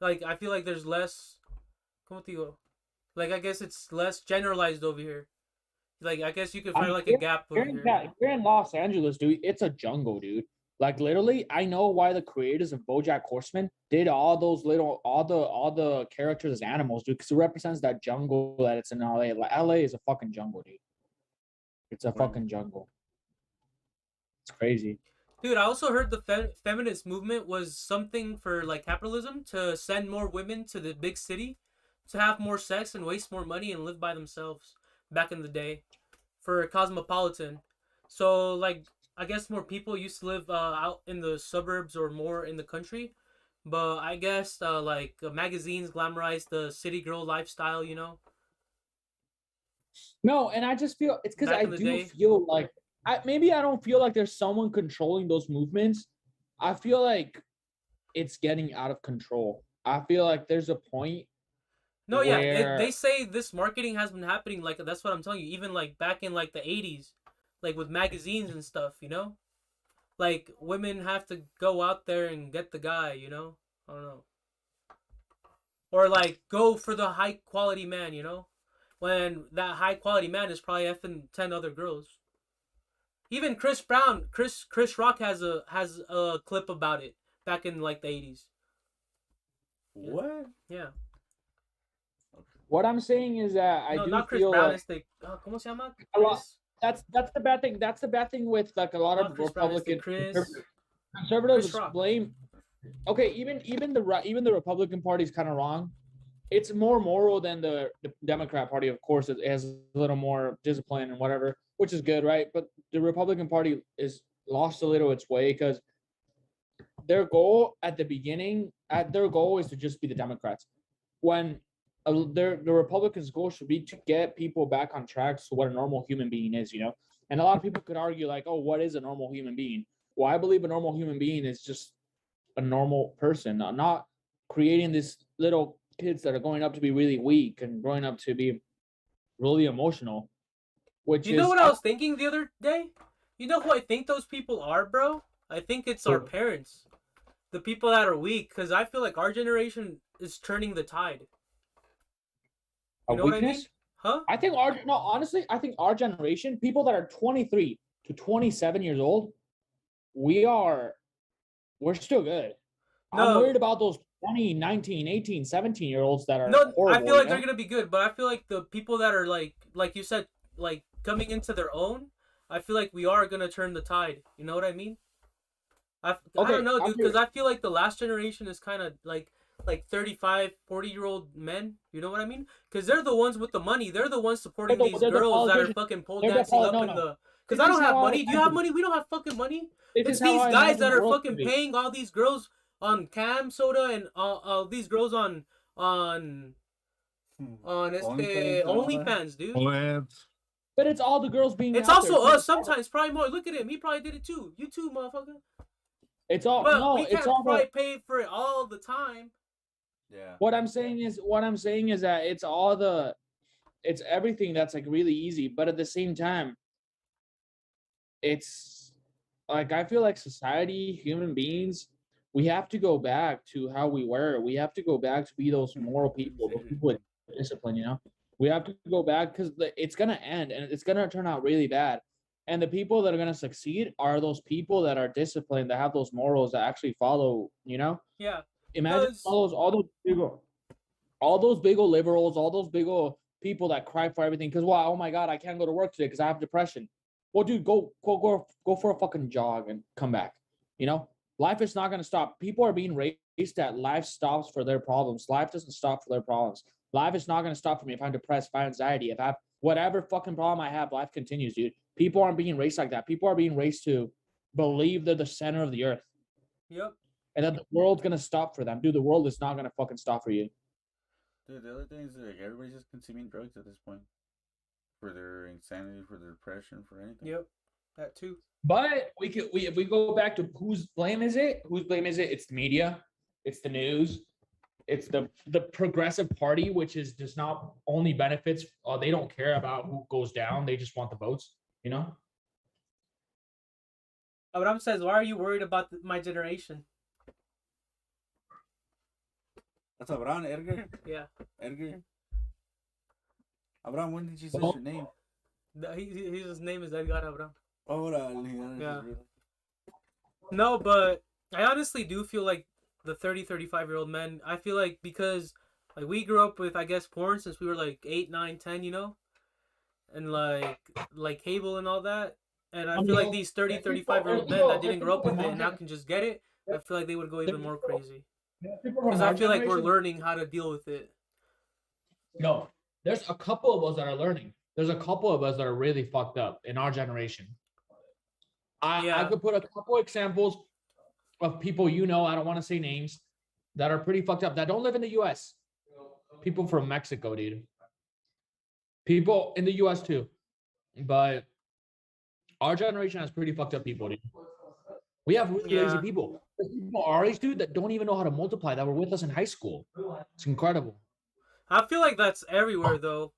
Like I feel like there's less. Como te digo? Like I guess it's less generalized over here. Like I guess you could find like a gap over here. You're in Los Angeles, dude. It's a jungle, dude. Like literally, I know why the creators of BoJack Horseman did all the characters as animals, dude, because it represents that jungle that it's in LA. Like LA is a fucking jungle, dude. It's a fucking jungle. It's crazy. Dude, I also heard the feminist movement was something for like capitalism to send more women to the big city to have more sex and waste more money and live by themselves back in the day for cosmopolitan. So like I guess more people used to live out in the suburbs or more in the country, but I guess magazines glamorize the city girl lifestyle, you know. No, and I just feel it's because Back I in the do day. feel like maybe I don't feel like there's someone controlling those movements. I feel like it's getting out of control. I feel like there's a point. No, yeah, where- they say this marketing has been happening. Like that's what I'm telling you. Even like back in like the '80s, like with magazines and stuff, you know. Like women have to go out there and get the guy, you know. I don't know. Or like go for the high quality man, you know, when that high quality man is probably effing 10 other girls. Even Chris Rock has a clip about it back in like the '80s. What? Yeah. What I'm saying is that I No, do not Chris feel Brown. like It's the ¿cómo se llama? A lot- Chris. that's the bad thing. That's the bad thing with like a lot Not of Chris Brown, it's the Republican Chris conservatives Rock. blame. Okay, even the Republican Party is kind of wrong. It's more moral than the Democrat Party, of course. It has a little more discipline and whatever, which is good, right? But the Republican Party is lost a little its way because their goal at the beginning, their goal is to just be the Democrats. When the Republicans' goal should be to get people back on track to what a normal human being is, you know. And a lot of people could argue like, oh, what is a normal human being? Well, I believe a normal human being is just a normal person, not creating these little kids that are growing up to be really weak and growing up to be really emotional. Which You know what I was thinking the other day? You know who I think those people are, bro? I think it's our parents. The people that are weak, because I feel like our generation is turning the tide. You know what I mean? Huh? I think honestly, I think our generation, people that are 23 to 27 years old, we're still good. No. I'm worried about those 20, 19, 18, 17-year-olds that are No, horrible, I feel like you know? they're gonna be good, but I feel like the people that are like you said, like coming into their own, I feel like we are gonna turn the tide. You know what I mean? I don't know, dude, because I feel like the last generation is kind of like 35, 40-year-old men. You know what I mean? Because they're the ones with the money. They're the ones supporting these girls that are fucking pole dancing up in the. Because I don't have money. Do you have money? We don't have fucking money. It's these guys that are fucking paying all these girls on Cam Soda and all these girls on OnlyFans, dude. But it's all the girls being. It's also us sometimes. Probably more. Look at him. He probably did it too. You too, motherfucker. It's all. But no, we can't it's all. probably pay for it all the time. Yeah. What I'm saying is that it's everything that's like really easy, but at the same time, it's like I feel like society, human beings, we have to go back to how we were. We have to go back to be those moral people, those people with discipline, you know? We have to go back because it's going to end and it's going to turn out really bad. And the people that are going to succeed are those people that are disciplined, that have those morals, that actually follow, you know? Yeah. Imagine all those big old liberals, all those big old people that cry for everything because, wow, oh my God, I can't go to work today because I have depression. Well, dude, go for a fucking jog and come back. You know, life is not going to stop. People are being raised that life stops for their problems. Life doesn't stop for their problems. Life is not going to stop for me if I'm depressed, if I have anxiety, if I have whatever fucking problem I have, life continues, dude. People aren't being raised like that. People are being raised to believe they're the center of the earth. Yep. And that the world's going to stop for them. Dude, the world is not going to fucking stop for you. Dude, the other thing is like everybody's just consuming drugs at this point. For their insanity, for their depression, for anything. Yep. That too. But if we go back to whose blame is it? Whose blame is it? It's the media. It's the news. It's the progressive party, which is just not only benefits. They don't care about who goes down. They just want the votes, you know? Abraham says, why are you worried about my generation? That's Abraham, Edgar? Yeah. Edgar? Abraham, when did you say your name? His name is Edgar Abraham. Oh, yeah. No, but I honestly do feel like the 30, 35-year-old men, I feel like because like we grew up with, I guess, porn since we were like 8, 9, 10, you know? And like cable and all that. And I feel like these 30, 35-year-old men that didn't grow up with it and now can just get it, I feel like they would go even more crazy. Because I feel like we're learning how to deal with it. No, there's a couple of us that are learning. There's a couple of us that are really fucked up in our generation. I could put a couple examples of people, you know, I don't want to say names, that are pretty fucked up, that don't live in the U.S. People from Mexico, dude. People in the U.S. too. But our generation has pretty fucked up people, dude. We have really lazy people. There's people our age, dude, that don't even know how to multiply, that were with us in high school. It's incredible. I feel like that's everywhere, though.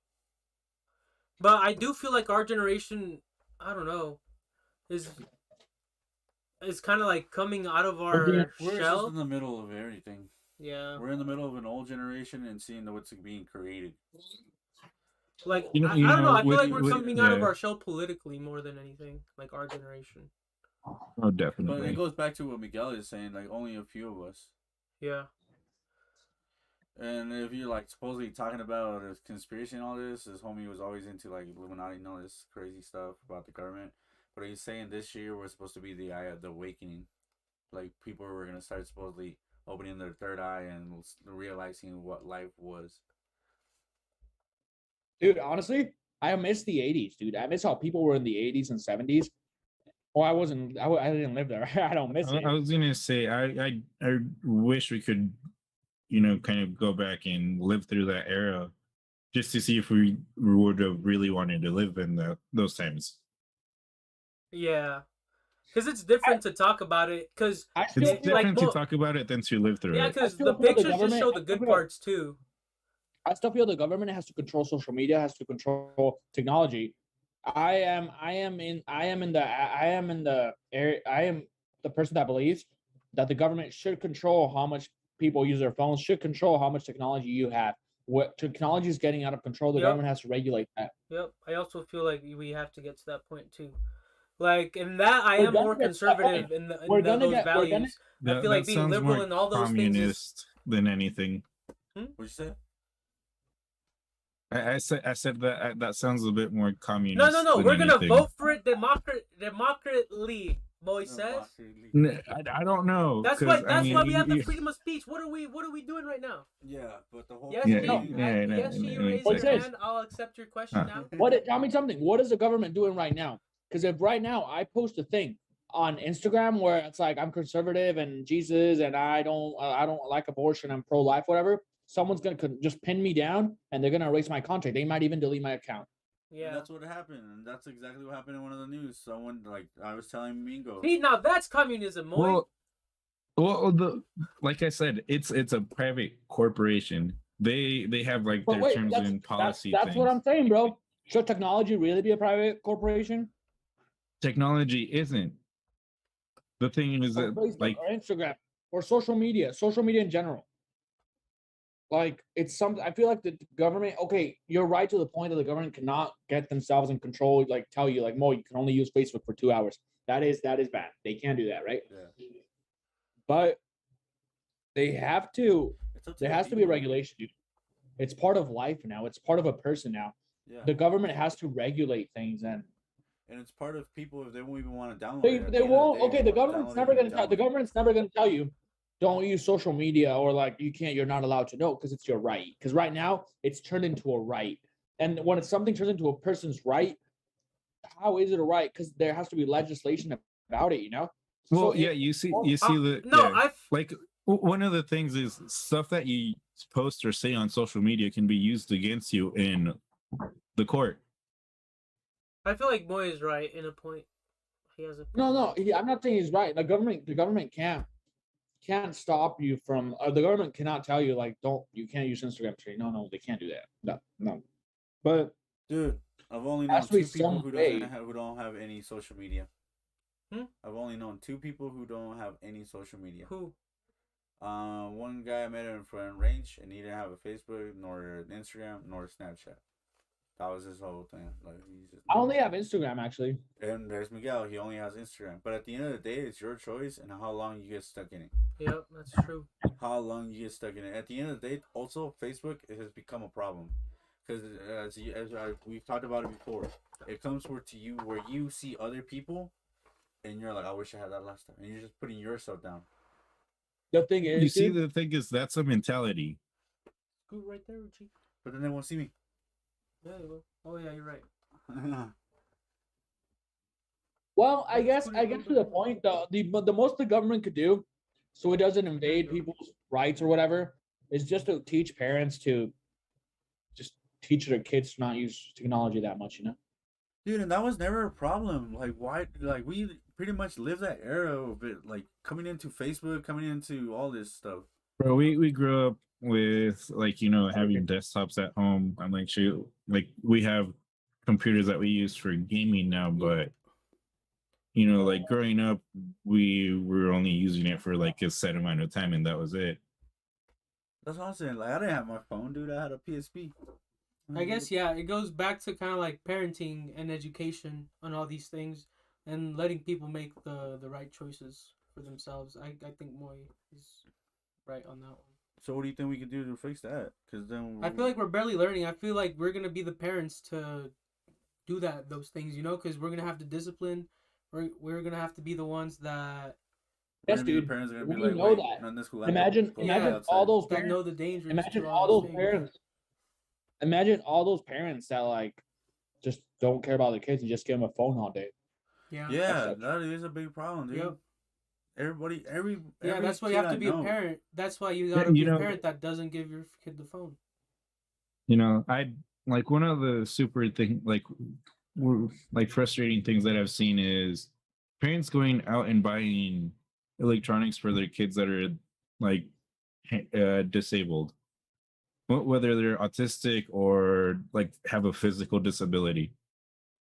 But I do feel like our generation, I don't know, is kind of like coming out of our we're shell. Just in the middle of everything. Yeah. We're in the middle of an old generation and seeing what's being created. Like, I don't know. I feel like we're coming out of our shell politically more than anything. Like, our generation. Oh, definitely. But it goes back to what Miguel is saying. Like, only a few of us. Yeah. And if you're, like, supposedly talking about a conspiracy and all this, his homie was always into, like, Illuminati and all this crazy stuff about the government. But he's saying this year was supposed to be the eye of the awakening. Like, people were going to start supposedly opening their third eye and realizing what life was. Dude, honestly, I miss the 80s, dude. I miss how people were in the 80s and 70s. Well, I didn't live there. I don't miss it. I was going to say, I wish we could, you know, kind of go back and live through that era just to see if we would have really wanted to live in those times. Yeah. Because it's different to talk about it. Because it's different to talk about it than to live through it. Yeah, because the pictures just show the good parts too. I still feel the government has to control social media, has to control technology. I am the person that believes that the government should control how much people use their phones, should control how much technology you have. What technology is getting out of control, the government has to regulate that. Yep. I also feel like we have to get to that point too. Like in that, I am more conservative in those values. I feel like being liberal in all those things is than anything. What'd you say? I said that sounds a bit more communist. No. We're gonna vote for it democratically, Moises. I don't know. That's why we have the freedom of speech. What are we doing right now? Yeah, but the whole you raise your hand. I'll accept your question now. Tell me something. What is the government doing right now? Because if right now I post a thing on Instagram where it's like I'm conservative and Jesus and I don't like abortion, I'm pro-life, whatever, someone's gonna just pin me down and they're gonna erase my contact. They might even delete my account. Yeah, and that's what happened, and that's exactly what happened in one of the news. Someone, like I was telling Mingo. See, now that's communism, Moy. Well, like I said, it's a private corporation. They have like their terms and policy. That's what I'm saying, bro. Should technology really be a private corporation? Technology isn't. The thing is that, like, Instagram. or social media in general. Like it's something I feel like the government. Okay, you're right to the point that the government cannot get themselves in control. Like tell you, like Mo, you can only use Facebook for 2 hours. That is bad. They can't do that, right? Yeah. But they have to. It's up to There the has to be a people. regulation, dude. It's part of life now. It's part of a person now. Yeah. The government has to regulate things, and it's part of people if they won't even want to download they it. At they the end of won't. day, Okay, they the won't government's download never it, gonna tell. The download it. government's never gonna tell you don't use social media or like you can't. You're not allowed to know because it's your right. Because right now it's turned into a right, and when it's something turns into a person's right, how is it a right? Because there has to be legislation about it. You know. Well, So yeah, it- you see no, yeah, I've like one of the things is stuff that you post or say on social media can be used against you in the court. I feel like Moy is right in a point. He has a point. No. I'm not saying he's right. The government can't stop you from. The government cannot tell you like you can't use Instagram today. No, they can't do that. No. But Dude, I've only Has known to be 2 people some who way. who don't have any social media. Hmm? I've only known 2 people who don't have any social media. Who? One guy I met in Front Range, and he didn't have a Facebook, nor an Instagram, nor a Snapchat. That was his whole thing. Like he's just. I only have Instagram actually. And there's Miguel. He only has Instagram. But at the end of the day, it's your choice and how long you get stuck in it. Yep, that's true. How long you get stuck in it. At the end of the day, also Facebook has become a problem because we've talked about it before. It comes where you see other people, and you're like, I wish I had that last time, and you're just putting yourself down. The thing is, You see, dude, the thing is that's a mentality. Scoot right there, Richie. But then they won't see me. Yeah, they will. Oh yeah, you're right. well, I guess to the point the most the government could do, so it doesn't invade people's rights or whatever, is just to teach parents to just teach their kids to not use technology that much, you know. Dude, and that was never a problem. Like, why? Like, we pretty much lived that era of it. Like, coming into Facebook, coming into all this stuff. Bro, we grew up with like having desktops at home. I'm like, shoot, like we have computers that we use for gaming now, but like growing up, we were only using it for like a set amount of time, and that was it. That's what I'm saying. Like, I didn't have my phone, dude. I had a PSP. I guess yeah, it goes back to kind of like parenting and education on all these things, and letting people make the right choices for themselves. I think Moy is right on that one. So what do you think we could do to fix that? Because then I feel like we're barely learning. I feel like we're gonna be the parents to do those things, because we're gonna have to discipline. We're gonna have to be the ones that Yes, the dude. parents are gonna We be like, know wait, that. not in this school. Imagine all those that know parents. the dangers. Imagine to all these those things. parents. Imagine all those parents that like just don't care about their kids and just give them a phone all day. Yeah. Yeah, that is a big problem, dude. Yep. Everybody, Yeah, that's why you kid have to I be know. a parent. That's why you gotta be a know- parent that doesn't give your kid the phone. I like one of the super frustrating things that I've seen is parents going out and buying electronics for their kids that are like disabled, whether they're autistic or like have a physical disability.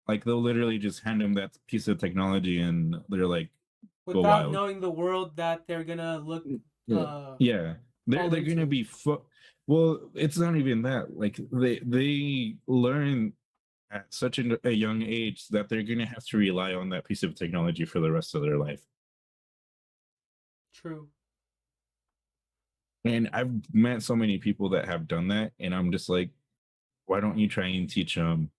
Like they'll literally just hand them that piece of technology and they're like, Without wild. knowing the world that they're gonna look. Yeah, they're fall gonna into. be well, it's not even that. Like they learn at such a young age that they're gonna have to rely on that piece of technology for the rest of their life. True. And I've met so many people that have done that, and I'm just like, why don't you try and teach them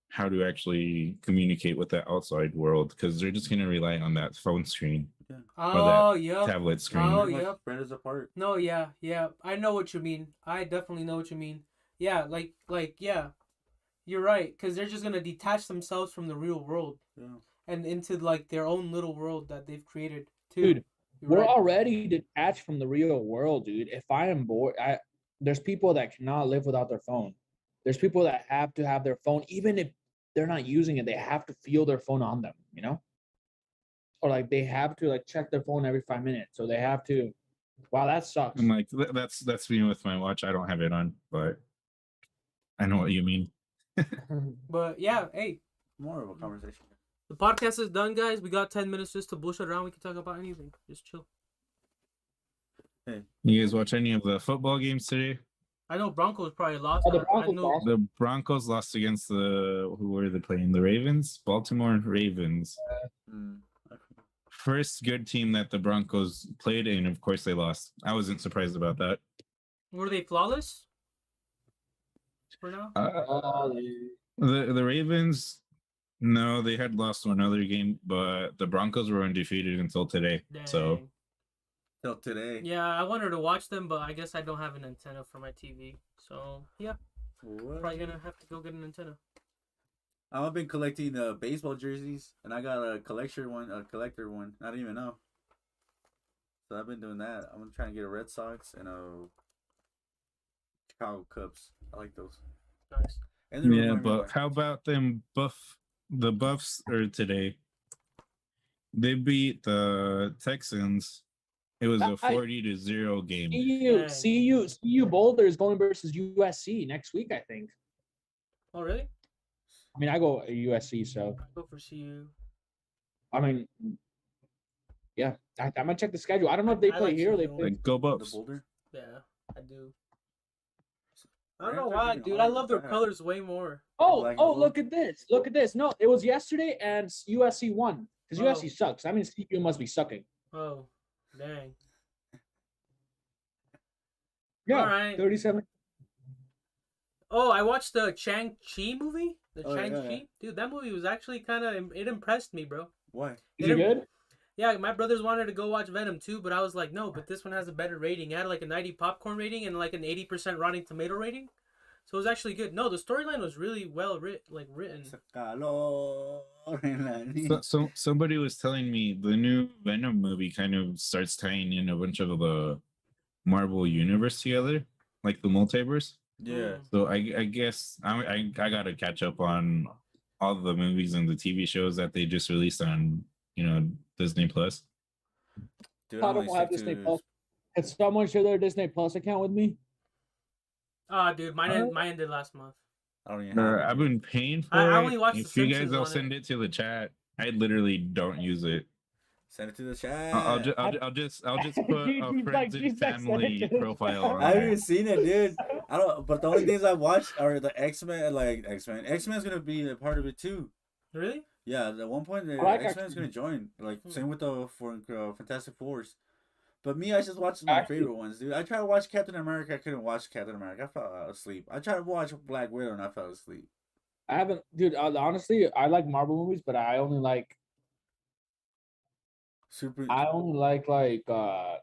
how to actually communicate with the outside world? Because they're just gonna rely on that phone screen. Yeah. Oh, yep. Tablet screen. Oh, Pretty much yep. spread us apart. No, yeah. I know what you mean. I definitely know what you mean. Yeah, like, yeah. You're right, because they're just gonna detach themselves from the real world. Yeah. And into like their own little world that they've created too. Dude, You're we're right. already detached from the real world, dude. If I am bored, there's people that cannot live without their phone. There's people that have to have their phone, even if they're not using it, they have to feel their phone on them, Or like they have to like check their phone every 5 minutes. So they have to. Wow, that sucks. I'm like, that's me with my watch. I don't have it on, but I know what you mean. But yeah, hey, More of a conversation. the podcast is done, guys. We got 10 minutes just to bullshit around. We can talk about anything. Just chill. You guys watch any of the football games today? I know Broncos probably lost. Oh, the I Broncos know. lost. The Broncos lost against who were they playing? The Ravens? Baltimore Ravens. First good team that the Broncos played in. Of course, they lost. I wasn't surprised about that. Were they flawless? For now? The Ravens, no, they had lost one other game, but the Broncos were undefeated until today. Dang. So Till today. Yeah, I wanted to watch them, but I guess I don't have an antenna for my TV. So yeah, What? probably gonna have to go get an antenna. I've been collecting baseball jerseys, and I got a collector one. I didn't even know. So I've been doing that. I'm trying to get a Red Sox and a Chicago Cubs. I like those. Nice. And they yeah, remind me of but how about them the Buffs or today? They beat the Texans. It was a 40-0 game. CU Boulder is going versus USC next week, I think. Oh really? I mean, I go USC, so I go for CU. I mean, yeah, I might check the schedule. I don't know if they I play like here or they CU. play. Like, go The Buffs. Boulder. Yeah, I do. I don't know Rams are why, getting dude. hard I love to their bat. colors way more. Oh, Black and oh, blue. look at this! Look at this! No, it was yesterday, and USC won because Oh. USC sucks. I mean, CU must be sucking. Oh, dang. Yeah, Alright. 37. Oh, I watched the Shang-Chi movie. The Oh, yeah, Shang-Chi. yeah. Dude, that movie was actually kind of, it impressed me, bro. Why? Is it good? Yeah, my brothers wanted to go watch Venom too, but I was like, no, but this one has a better rating. It had like a 90 popcorn rating and like an 80% Rotten Tomato rating. So it was actually good. No, the storyline was really well written. So somebody was telling me the new Venom movie kind of starts tying in a bunch of the Marvel universe together, like the multiverse. Yeah. So I guess I gotta catch up on all the movies and the TV shows that they just released on Disney Plus. Dude, I only don't have stick Disney to- Plus. Can someone share their Disney Plus account with me? Ah, dude, mine ended last month. I don't even have it, I've dude. been paying for I it. only watched The If you guys, Simpsons I'll on send it. it to the chat. I literally don't use it. Send it to the chat. I'll just put a He's friends like, and he's like, send it family to the profile chat. on I haven't there. even seen it, dude. I don't. But the only things I watched are the X-Men. Like X-Men. X-Men's gonna be a part of it too. Really? Yeah, at one point the I like X-Men's gonna join. Like Hmm. same with the Fantastic Fours. But me, I just watched my Actually- favorite ones, dude. I tried to watch Captain America. I couldn't watch Captain America. I fell asleep. I tried to watch Black Widow and I fell asleep. I haven't, dude. Honestly, I like Marvel movies, but I only like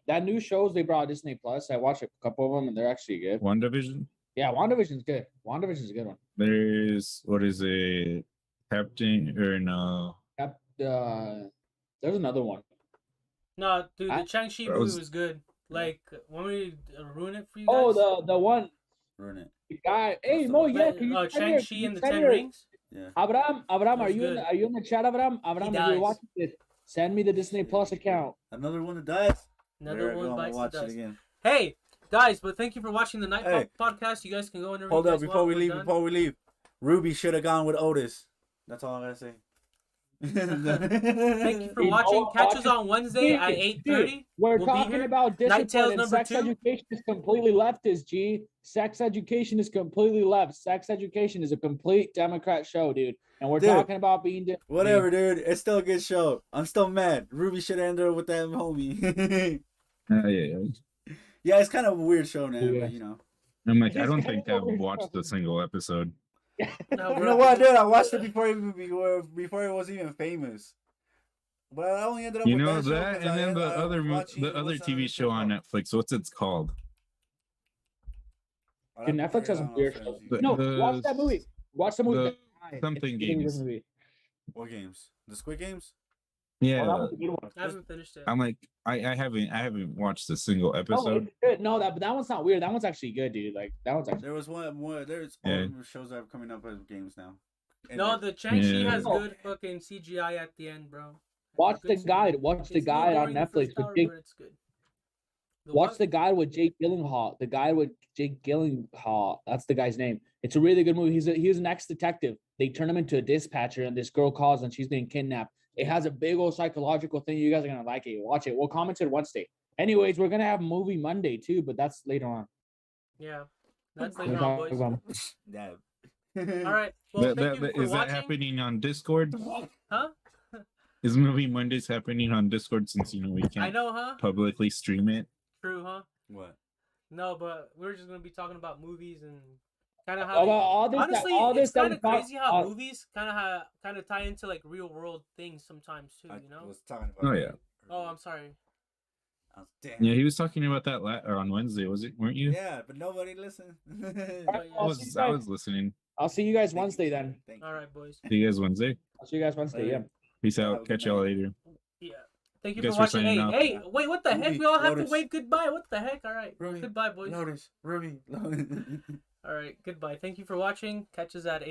that new shows they brought on Disney Plus. I watched a couple of them and they're actually good. WandaVision. Yeah, WandaVision's good. WandaVision's a good one. There's what is it? Captain or no? Yep. There's another one. No, dude, the I- Shang-Chi that movie was- was good. Like, want me to ruin it for you guys? Oh, the one Ruin it. the guy. Hey, What's the Mo, one? yeah. Can you send your- Shang-Chi can and you the send Ten your- Rings? Yeah. Abraham, That are was you good. are you in the chat, Abraham? Abraham, if you're dies. watching this, send me the Disney Plus account. Another one that dies. Another There I one go, I'm bites gonna the watch dust. it again. Hey, guys, but thank you for watching the Nightfall Hey. podcast. You guys can go and Hold up, before we leave, Ruby should have gone with Otis. That's all I gotta say. Thank you for Dude, watching. oh, Catch us watch- on Wednesday at Dude, 8:30. We're We'll be talking here. about Night Tales discipline and number sex 2. education is completely leftist, G. Sex education is completely left. Sex education is a complete Democrat show, dude. And we're Dude, talking about being different. Whatever, dude. It's still a good show. I'm still mad. Ruby should have ended up with that homie. Yeah. Yeah, it's kind of a weird show now, Yeah. but you know. I'm like, I It's don't kind think of I've weird watched show. a single episode. No, You bro. know what, dude? I watched it before it was even famous. But I only ended up You with know that, show that, 'cause and then the I other was watching- the other what's TV show on Netflix. What's it's called? I'll Dude, have to Netflix has figure some it weird out. shows. The- No, the- watch that movie. Watch the movie. the The Guy. something It's a really good games. movie. What games? The Squid Games? Oh, that Yeah, was a good one. I haven't finished it. I'm like, I haven't watched a single No, episode. it's good. No, but that one's not weird. That one's actually good, dude. Like that one's actually. There was one more. There's Yeah. all shows that are coming up as games now. And No, there's- the Shang-Chi Yeah. has Oh. good fucking CGI at the end, bro. Watch Good the stuff. guide. Watch the It's a little guide on boring the Netflix first with hour, Jake. but it's good. The Watch what? the guide with Jake Gyllenhaal. The guy with Jake Gyllenhaal. That's the guy's name. It's a really good movie. He's an ex-detective. They turn him into a dispatcher, and this girl calls, and she's being kidnapped. It has a big old psychological thing. You guys are gonna like it. Watch it. We'll comment it Wednesday. Anyways, we're gonna have movie Monday too, but that's later on. Yeah, that's We'll later on, boys. talk about- Damn. All right. Well, thank you for Is that watching. happening on Discord? Huh? Is Movie Mondays happening on Discord since we I can't know, huh? publicly stream it? True, huh? What? No, but we're just gonna be talking about movies and kind of About how. all this, Honestly, all this it's that kind we of talk- crazy how movies kind of tie into like real world things sometimes too. I You know? was talking about. Oh, yeah. Oh, I'm sorry. Damn. Yeah, he was talking about that on Wednesday, weren't you? Yeah, but nobody listened. But, yeah. I was listening. I'll see you guys Thank you, Wednesday sir. then. Thank you. All right, boys. See you guys Wednesday. I'll see you guys Wednesday. Yeah. Peace Have a out. good Catch y'all night. later. Yeah. Thank you Guess for we're watching. Hey, signing off. hey, wait, what the heck? Ruby, We all have to Lotus. wave goodbye. What the heck? All right. Ruby, Goodbye, boys. Lotus, Ruby. All right. Goodbye. Thank you for watching. Catch us at 8